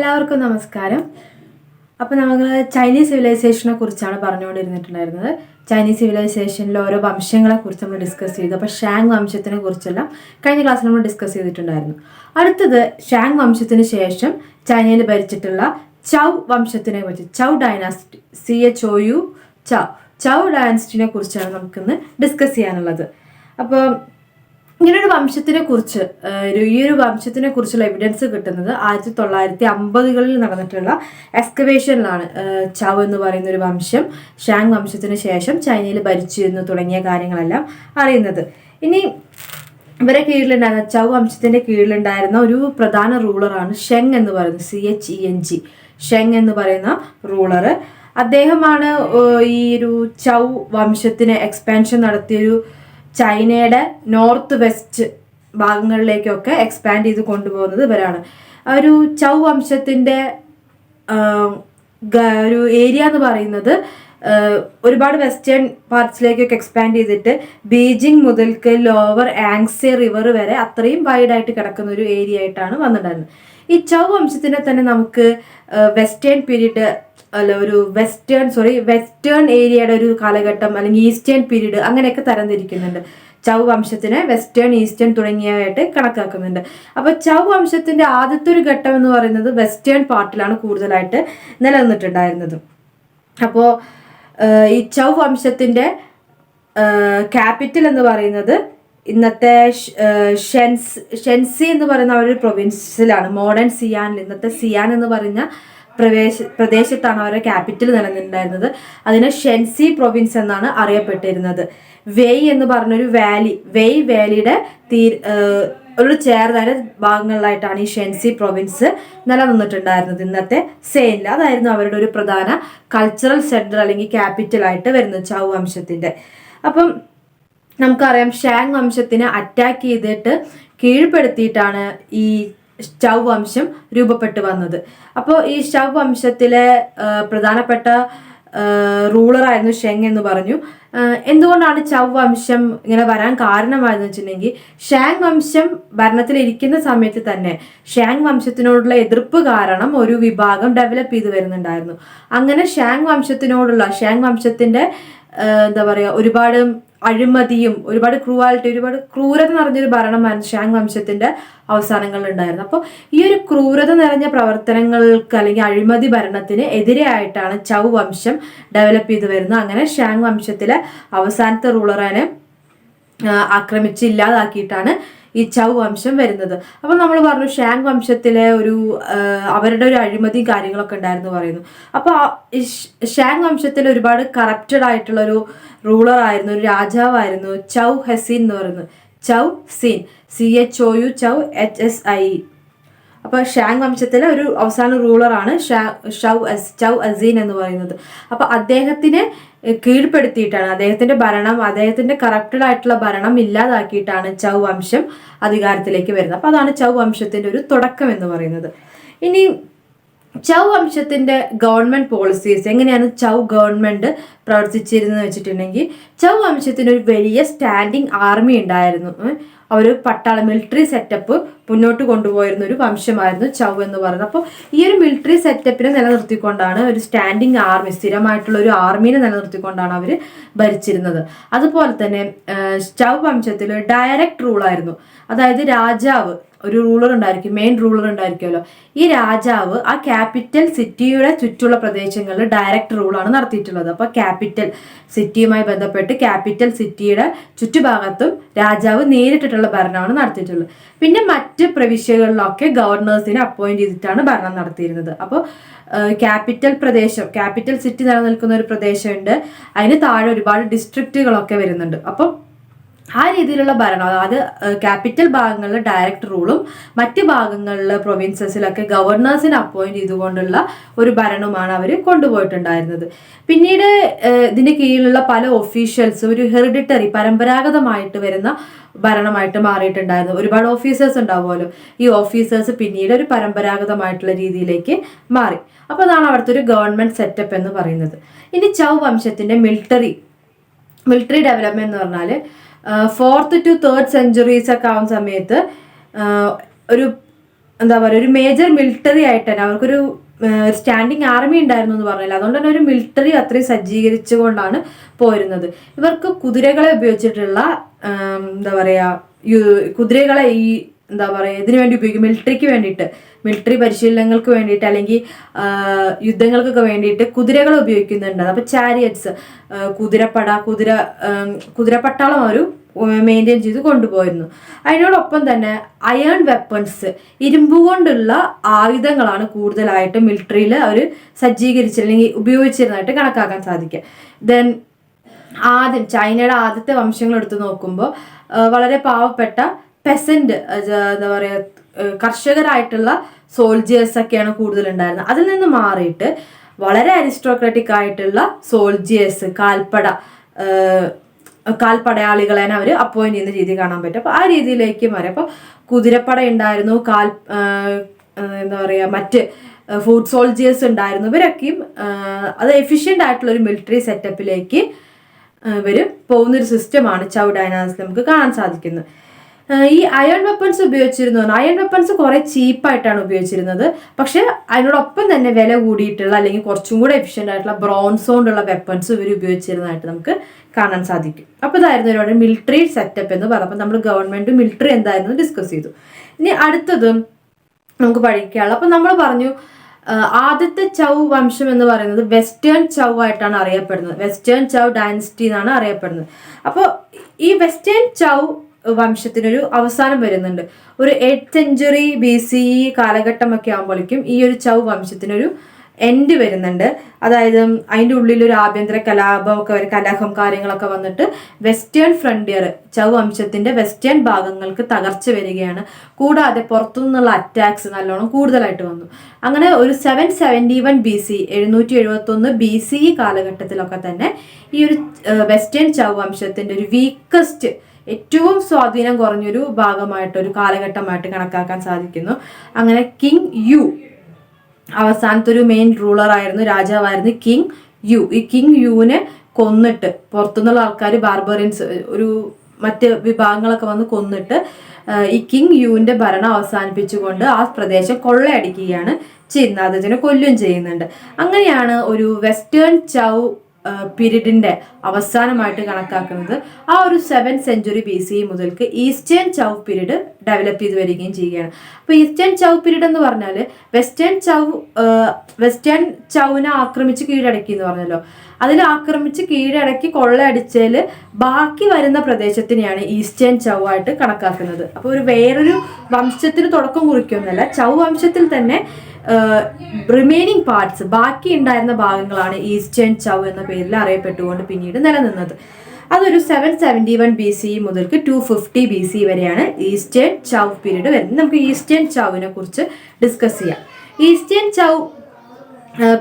എല്ലാവർക്കും നമസ്കാരം. അപ്പോൾ നമ്മൾ ചൈനീസ് സിവിലൈസേഷനെ കുറിച്ചാണ് പറഞ്ഞുകൊണ്ടിരുന്നിട്ടുണ്ടായിരുന്നത്. ചൈനീസ് സിവിലൈസേഷനിലെ ഓരോ വംശങ്ങളെക്കുറിച്ച് നമ്മൾ ഡിസ്കസ് ചെയ്തു. അപ്പോൾ ഷാങ് വംശത്തിനെ കുറിച്ചെല്ലാം കഴിഞ്ഞ ക്ലാസ്സിൽ നമ്മൾ ഡിസ്കസ് ചെയ്തിട്ടുണ്ടായിരുന്നു. അടുത്തത് ഷാങ് വംശത്തിന് ശേഷം ചൈനയിൽ ഭരിച്ചിട്ടുള്ള ചൗ വംശത്തിനെ കുറിച്ച്, ചൗ ഡൈനാസ്റ്റി, CHOU ചൗ ഡൈനാസ്റ്റിനെ കുറിച്ചാണ് നമുക്കിന്ന് ഡിസ്കസ് ചെയ്യാനുള്ളത്. അപ്പോൾ ഇങ്ങനൊരു വംശത്തിനെ കുറിച്ച് ഈ ഒരു വംശത്തിനെ കുറിച്ചുള്ള എവിഡൻസ് കിട്ടുന്നത് 1950കളിൽ നടന്നിട്ടുള്ള എക്സ്കവേഷനിലാണ്. ചൗ എന്ന് പറയുന്ന ഒരു വംശം ഷാങ് വംശത്തിന് ശേഷം ചൈനയിൽ ഭരിച്ചു എന്ന് തുടങ്ങിയ കാര്യങ്ങളെല്ലാം അറിയുന്നത്. ഇനി ഇവരെ കീഴിലുണ്ടായിരുന്ന ചൗ വംശത്തിന്റെ കീഴിലുണ്ടായിരുന്ന ഒരു പ്രധാന റൂളറാണ് ഷെങ് എന്ന് പറയുന്നത്, CHENG, ഷെങ് എന്ന് പറയുന്ന റൂളർ. അദ്ദേഹമാണ് ഈ ഒരു ചൗ വംശത്തിന് എക്സ്പാൻഷൻ നടത്തിയൊരു ചൈനയുടെ നോർത്ത് വെസ്റ്റ് ഭാഗങ്ങളിലേക്കൊക്കെ എക്സ്പാൻഡ് ചെയ്ത് കൊണ്ടുപോകുന്നത് ഇവരാണ്. ഒരു ചൗ വംശത്തിൻ്റെ ഒരു ഏരിയ എന്ന് പറയുന്നത് ഒരുപാട് വെസ്റ്റേൺ പാർട്സിലേക്കൊക്കെ എക്സ്പാൻഡ് ചെയ്തിട്ട് ബീജിംഗ് മുതൽക്ക് ലോവർ ആങ്സെ റിവർ വരെ അത്രയും വൈഡായിട്ട് കിടക്കുന്ന ഒരു ഏരിയ ആയിട്ടാണ് വന്നിട്ടുണ്ടായിരുന്നത്. ഈ ചൗ വംശത്തിനെ തന്നെ നമുക്ക് വെസ്റ്റേൺ പീരീഡ് വെസ്റ്റേൺ ഏരിയയുടെ ഒരു കാലഘട്ടം അല്ലെങ്കിൽ ഈസ്റ്റേൺ പീരീഡ് അങ്ങനെയൊക്കെ തരംതിരിക്കുന്നുണ്ട്. ചൗ വംശത്തിനെ വെസ്റ്റേൺ, ഈസ്റ്റേൺ തുടങ്ങിയവയായിട്ട് കണക്കാക്കുന്നുണ്ട്. അപ്പോൾ ചൗ വംശത്തിന്റെ ആദ്യത്തെ ഒരു ഘട്ടം എന്ന് പറയുന്നത് വെസ്റ്റേൺ പാർട്ടിലാണ് കൂടുതലായിട്ട് നിലനിന്നിട്ടുണ്ടായിരുന്നത്. അപ്പോൾ ഈ ചൗ വംശത്തിന്റെ ക്യാപിറ്റൽ എന്ന് പറയുന്നത് ഇന്നത്തെ ഷെൻസി എന്ന് പറയുന്ന ഒരു പ്രൊവിൻസിലാണ്, മോഡേൺ സിയാനിൽ. ഇന്നത്തെ സിയാൻ എന്ന് പറയുന്ന പ്രദേശത്താണ് അവരുടെ ക്യാപിറ്റൽ നിലനിന്നിട്ടുണ്ടായിരുന്നത്. അതിനെ ഷെൻസി പ്രൊവിൻസ് എന്നാണ് അറിയപ്പെട്ടിരുന്നത്. വെയ് എന്ന് പറഞ്ഞൊരു വെയ് വാലിയുടെ ഒരു ചേർന്ന ഭാഗങ്ങളിലായിട്ടാണ് ഈ ഷെൻസി പ്രൊവിൻസ് നിലനിന്നിട്ടുണ്ടായിരുന്നത്. ഇന്നത്തെ സെയിനിൽ അതായിരുന്നു അവരുടെ ഒരു പ്രധാന കൾച്ചറൽ സെന്റർ അല്ലെങ്കിൽ ക്യാപിറ്റൽ ആയിട്ട് വരുന്നത് ചൗ വംശത്തിന്റെ. അപ്പം നമുക്കറിയാം ഷാങ് വംശത്തിനെ അറ്റാക്ക് ചെയ്തിട്ട് കീഴ്പ്പെടുത്തിയിട്ടാണ് ഈ ചൗ വംശം രൂപപ്പെട്ടു വന്നത്. അപ്പോൾ ഈ ചൗ വംശത്തിലെ പ്രധാനപ്പെട്ട റൂളറായിരുന്നു ഷെങ് എന്ന് പറഞ്ഞു. എന്തുകൊണ്ടാണ് ചൗ വംശം ഇങ്ങനെ വരാൻ കാരണമായെന്ന് വെച്ചിട്ടുണ്ടെങ്കിൽ, ഷാങ് വംശം ഭരണത്തിലിരിക്കുന്ന സമയത്ത് തന്നെ ഷാങ് വംശത്തിനോടുള്ള എതിർപ്പ് കാരണം ഒരു വിഭാഗം ഡെവലപ്പ് ചെയ്ത് വരുന്നുണ്ടായിരുന്നു. അങ്ങനെ ഷാങ് വംശത്തിന്റെ എന്താ പറയുക, ഒരുപാട് അഴിമതിയും ഒരുപാട് ക്രൂരത നിറഞ്ഞൊരു ഭരണമായിരുന്നു ഷാങ് വംശത്തിന്റെ അവസാനങ്ങളിൽ ഉണ്ടായിരുന്നു. അപ്പോൾ ഈ ഒരു ക്രൂരത നിറഞ്ഞ പ്രവർത്തനങ്ങൾക്ക് അല്ലെങ്കിൽ അഴിമതി ഭരണത്തിന് എതിരെയായിട്ടാണ് ചൗ വംശം ഡെവലപ്പ് ചെയ്ത് വരുന്നത്. അങ്ങനെ ഷാങ് വംശത്തിലെ അവസാനത്തെ റൂളറിനെ ആക്രമിച്ച് ഇല്ലാതാക്കിയിട്ടാണ് ഈ ചൗ വംശം വരുന്നത്. അപ്പം നമ്മൾ പറഞ്ഞു ഷാങ് വംശത്തിലെ അവരുടെ ഒരു അഴിമതിയും കാര്യങ്ങളൊക്കെ ഉണ്ടായിരുന്നു പറയുന്നു. അപ്പോൾ ഷാങ് വംശത്തിൽ ഒരുപാട് കറപ്റ്റഡ് ആയിട്ടുള്ള ഒരു റൂളർ ആയിരുന്നു, ഒരു രാജാവായിരുന്നു ചൗ ഹസീൻ എന്ന് പറയുന്നത്. ചൗ സീൻ, CHOU HSI. അപ്പോൾ ഷാങ് വംശത്തിലെ ഒരു അവസാന റൂളറാണ് ചൗ അസീൻ എന്ന് പറയുന്നത്. അപ്പോൾ അദ്ദേഹത്തിനെ കീഴ്പ്പെടുത്തിയിട്ടാണ്, അദ്ദേഹത്തിന്റെ കറപ്റ്റഡ് ആയിട്ടുള്ള ഭരണം ഇല്ലാതാക്കിയിട്ടാണ് ചൗ വംശം അധികാരത്തിലേക്ക് വരുന്നത്. അപ്പോൾ അതാണ് ചൗ വംശത്തിന്റെ ഒരു തുടക്കം എന്ന് പറയുന്നത്. ഇനി ചൗ വംശത്തിന്റെ ഗവൺമെന്റ് പോളിസീസ് എങ്ങനെയാണ് ചൗ ഗവൺമെന്റ് പ്രവർത്തിച്ചിരുന്നത് വെച്ചിട്ടുണ്ടെങ്കിൽ, ചൗ വംശത്തിന് ഒരു വലിയ സ്റ്റാൻഡിങ് ആർമി ഉണ്ടായിരുന്നു. അവർ മിലിറ്ററി സെറ്റപ്പ് മുന്നോട്ട് കൊണ്ടുപോയിരുന്ന ഒരു വംശമായിരുന്നു ചൗ എന്ന് പറയുന്നത്. അപ്പോൾ ഈ ഒരു മിലിറ്ററി സെറ്റപ്പിനെ നിലനിർത്തിക്കൊണ്ടാണ്, ഒരു സ്റ്റാൻഡിങ് ആർമി, സ്ഥിരമായിട്ടുള്ള ഒരു ആർമീനെ നിലനിർത്തിക്കൊണ്ടാണ് അവർ ഭരിച്ചിരുന്നത്. അതുപോലെ തന്നെ ചൗ വംശത്തിൽ ഡയറക്റ്റ് റൂളായിരുന്നു. അതായത് രാജാവ്, ഒരു റൂളർ ഉണ്ടായിരിക്കും, മെയിൻ റൂളർ ഉണ്ടായിരിക്കുമല്ലോ. ഈ രാജാവ് ആ ക്യാപിറ്റൽ സിറ്റിയുടെ ചുറ്റുള്ള പ്രദേശങ്ങളിൽ ഡയറക്റ്റ് റൂളാണ് നടത്തിയിട്ടുള്ളത്. അപ്പോൾ ക്യാപിറ്റൽ സിറ്റിയുമായി ബന്ധപ്പെട്ട് ക്യാപിറ്റൽ സിറ്റിയുടെ ചുറ്റുഭാഗത്തും രാജാവ് നേരിട്ടിട്ടുള്ള ഭരണമാണ് നടത്തിയിട്ടുള്ളത്. പിന്നെ മറ്റ് പ്രവിശ്യകളിലൊക്കെ ഗവർണേഴ്സിനെ അപ്പോയിന്റ് ചെയ്തിട്ടാണ് ഭരണം നടത്തിയിരുന്നത്. അപ്പോൾ ക്യാപിറ്റൽ സിറ്റി നിലനിൽക്കുന്ന ഒരു പ്രദേശമുണ്ട്, അതിന് താഴെ ഒരുപാട് ഡിസ്ട്രിക്റ്റുകളൊക്കെ വരുന്നുണ്ട്. അപ്പം ആ രീതിയിലുള്ള ഭരണം, അതായത് ക്യാപിറ്റൽ ഭാഗങ്ങളിൽ ഡയറക്റ്റ് റൂളും മറ്റ് ഭാഗങ്ങളിൽ പ്രൊവിൻസസിലൊക്കെ ഗവർണേഴ്സിനെ അപ്പോയിന്റ് ചെയ്തുകൊണ്ടുള്ള ഒരു ഭരണമാണ് അവർ കൊണ്ടുപോയിട്ടുണ്ടായിരുന്നത്. പിന്നീട് ഇതിന്റെ കീഴിലുള്ള പല ഒഫീഷ്യൽസും ഒരു ഹെറിഡിറ്ററി, പരമ്പരാഗതമായിട്ട് വരുന്ന ഭരണമായിട്ട് മാറിയിട്ടുണ്ടായിരുന്നു. ഒരുപാട് ഓഫീസേഴ്സ് ഉണ്ടാവുമല്ലോ, ഈ ഓഫീസേഴ്സ് പിന്നീട് ഒരു പരമ്പരാഗതമായിട്ടുള്ള രീതിയിലേക്ക് മാറി. അപ്പോൾ അതാണ് അവിടുത്തെ ഒരു ഗവൺമെന്റ് സെറ്റപ്പ് എന്ന് പറയുന്നത്. ഇനി ചൗ വംശത്തിന്റെ മിലിറ്ററി ഡെവലപ്മെന്റ് എന്ന് പറഞ്ഞാൽ 4th to 3rd centuries ഒക്കെ ആവുന്ന സമയത്ത് ഒരു എന്താ പറയുക, ഒരു മേജർ മിലിറ്ററി ആയിട്ട് തന്നെ അവർക്കൊരു സ്റ്റാൻഡിങ് ആർമി ഉണ്ടായിരുന്നു എന്ന് പറഞ്ഞില്ല. അതുകൊണ്ട് തന്നെ ഒരു മിലിറ്ററി അത്രയും സജ്ജീകരിച്ചുകൊണ്ടാണ് പോരുന്നത്. ഇവർക്ക് കുതിരകളെ ഉപയോഗിച്ചിട്ടുള്ള എന്താ പറയുക, കുതിരകളെ ഈ എന്താ പറയുക ഇതിനു വേണ്ടി ഉപയോഗിക്കും, മിലിറ്ററിക്ക് വേണ്ടിയിട്ട്, മിലിറ്ററി പരിശീലനങ്ങൾക്ക് വേണ്ടിയിട്ട് അല്ലെങ്കിൽ യുദ്ധങ്ങൾക്കൊക്കെ വേണ്ടിയിട്ട് കുതിരകൾ ഉപയോഗിക്കുന്നുണ്ട്. അപ്പോൾ ചാരിയറ്റ്സ്, കുതിരപ്പട്ടാളം അവർ മെയിൻറ്റെയിൻ ചെയ്ത് കൊണ്ടുപോയിരുന്നു. അതിനോടൊപ്പം തന്നെ അയൺ വെപ്പൺസ്, ഇരുമ്പ് കൊണ്ടുള്ള ആയുധങ്ങളാണ് കൂടുതലായിട്ട് മിലിറ്ററിയിൽ അവർ അല്ലെങ്കിൽ ഉപയോഗിച്ചിരുന്നതായിട്ട് കണക്കാക്കാൻ സാധിക്കുക. ദെൻ ചൈനയുടെ ആദ്യത്തെ വംശങ്ങൾ എടുത്ത് നോക്കുമ്പോൾ വളരെ പാവപ്പെട്ട പെസന്റ്, എന്താ പറയുക, കർഷകരായിട്ടുള്ള സോൾജിയേഴ്സ് ഒക്കെയാണ് കൂടുതലുണ്ടായിരുന്നത്. അതിൽ നിന്ന് മാറിയിട്ട് വളരെ അരിസ്റ്റോക്രാറ്റിക് ആയിട്ടുള്ള സോൾജിയേഴ്സ്, കാൽപ്പടയാളികളെ അവർ അപ്പോയിന്റ് ചെയ്യുന്ന രീതി കാണാൻ പറ്റും. അപ്പോൾ ആ രീതിയിലേക്ക് മാറി. അപ്പോൾ കുതിരപ്പട ഉണ്ടായിരുന്നു, എന്താ പറയുക, മറ്റ് ഫുഡ് സോൾജിയേഴ്സ് ഉണ്ടായിരുന്നു. ഇവരൊക്കെയും അത് എഫിഷ്യൻ്റ് ആയിട്ടുള്ള ഒരു മിലിറ്ററി സെറ്റപ്പിലേക്ക് ഇവർ പോകുന്നൊരു സിസ്റ്റമാണ് ചൗ ഡൈനാസിറ്റി നമുക്ക് കാണാൻ സാധിക്കുന്നത്. ഈ അയൺ വെപ്പൺസ് അയൺ വെപ്പൺസ് കുറെ ചീപ്പായിട്ടാണ് ഉപയോഗിച്ചിരുന്നത്. പക്ഷെ അതിനോടൊപ്പം തന്നെ വില കൂടിയിട്ടുള്ള അല്ലെങ്കിൽ കുറച്ചും കൂടെ എഫിഷ്യൻ്റ് ആയിട്ടുള്ള ബ്രോൺസ് കൊണ്ടുള്ള വെപ്പൺസ് ഇവർ ഉപയോഗിച്ചിരുന്നതായിട്ട് നമുക്ക് കാണാൻ സാധിക്കും. അപ്പോൾ ഇതായിരുന്നു ഒരുപാട് മിലിറ്ററി സെറ്റപ്പ് എന്ന് പറഞ്ഞപ്പോൾ നമ്മൾ ഗവൺമെന്റ് മിലിറ്ററി എന്തായിരുന്നു ഡിസ്കസ് ചെയ്തു. ഇനി അടുത്തത് നമുക്ക് പഠിക്കാനുള്ളത്, അപ്പം നമ്മൾ പറഞ്ഞു ആദ്യത്തെ ചൗ വംശം എന്ന് പറയുന്നത് വെസ്റ്റേൺ ചൗ ആയിട്ടാണ് അറിയപ്പെടുന്നത്. വെസ്റ്റേൺ ചൗ ഡൈനസ്റ്റി എന്നാണ് അറിയപ്പെടുന്നത്. അപ്പോൾ ഈ വെസ്റ്റേൺ ചൗ വംശത്തിനൊരു അവസാനം വരുന്നുണ്ട്. ഒരു 8th century BCE കാലഘട്ടമൊക്കെ ആകുമ്പോഴേക്കും ഈ ഒരു ചൗ വംശത്തിനൊരു എൻഡ് വരുന്നുണ്ട്. അതായത് അതിൻ്റെ ഉള്ളിൽ ഒരു ആഭ്യന്തര കലഹം കാര്യങ്ങളൊക്കെ വന്നിട്ട് വെസ്റ്റേൺ ഫ്രണ്ടിയർ, ചൗ വംശത്തിന്റെ വെസ്റ്റേൺ ഭാഗങ്ങൾക്ക് തകർച്ച വരികയാണ്. കൂടാതെ പുറത്തുനിന്നുള്ള അറ്റാക്സ് നല്ലോണം കൂടുതലായിട്ട് വന്നു. അങ്ങനെ ഒരു 771 BC 771 BCE കാലഘട്ടത്തിലൊക്കെ തന്നെ ഈ ഒരു വെസ്റ്റേൺ ചൗ വംശത്തിന്റെ ഒരു വീക്കസ്റ്റ്, ഏറ്റവും സ്വാധീനം കുറഞ്ഞൊരു ഭാഗമായിട്ട്, ഒരു കാലഘട്ടമായിട്ട് കണക്കാക്കാൻ സാധിക്കുന്നു. അങ്ങനെ കിങ് യു അവസാനത്തെ ഒരു മെയിൻ റൂളർ ആയിരുന്നു, രാജാവായിരുന്നു കിങ് യു. ഈ കിങ് യുവിനെ കൊന്നിട്ട് പുറത്തുനിന്നുള്ള ആൾക്കാർ, ബാർബറിയൻസ്, ഒരു മറ്റ് വിഭാഗങ്ങളൊക്കെ വന്ന് കൊന്നിട്ട് ഈ കിങ് യുവിന്റെ ഭരണം അവസാനിപ്പിച്ചുകൊണ്ട് ആ പ്രദേശം കൊള്ളയടിക്കുകയാണ് ചെയ്യുന്നത്. അദ്ദേഹത്തിനെ കൊല്ലുകയും ചെയ്യുന്നുണ്ട്. അങ്ങനെയാണ് ഒരു വെസ്റ്റേൺ ചൗ പീരീഡിന്റെ അവസാനമായിട്ട് കണക്കാക്കുന്നത്. ആ ഒരു 7th century BCE മുതൽക്ക് ഈസ്റ്റേൺ ചൗ പീരീഡ് ഡെവലപ്പ് ചെയ്ത് വരികയും ചെയ്യുകയാണ്. അപ്പോൾ ഈസ്റ്റേൺ ചൗ പീരീഡ് എന്ന് പറഞ്ഞാൽ വെസ്റ്റേൺ ചൗവിനെ ആക്രമിച്ച് കീഴടക്കി എന്ന് പറഞ്ഞല്ലോ. അതിൽ ആക്രമിച്ച് കീഴടക്കി കൊള്ളയടിച്ചതിൽ ബാക്കി വരുന്ന പ്രദേശത്തിനെയാണ് ഈസ്റ്റേൺ ചൗ ആയിട്ട് കണക്കാക്കുന്നത്. അപ്പോൾ വേറൊരു വംശത്തിന് തുടക്കം കുറിക്കൊന്നുമല്ല, ചൗ വംശത്തിൽ തന്നെ റിമൈനിങ് പാർട്സ്, ബാക്കി ഉണ്ടായിരുന്ന ഭാഗങ്ങളാണ് ഈസ്റ്റേൺ ചൗ എന്ന പേരിൽ അറിയപ്പെട്ടുകൊണ്ട് പിന്നീട് നിലനിന്നത്. അതൊരു 771 BCE മുതൽക്ക് 250 BCE വരെയാണ് ഈസ്റ്റേൺ ചൗ പീരീഡ് വരുന്നത്. നമുക്ക് ഈസ്റ്റേൺ ചൗവിനെ കുറിച്ച് ഡിസ്കസ് ചെയ്യാം. ഈസ്റ്റേൺ ചൗ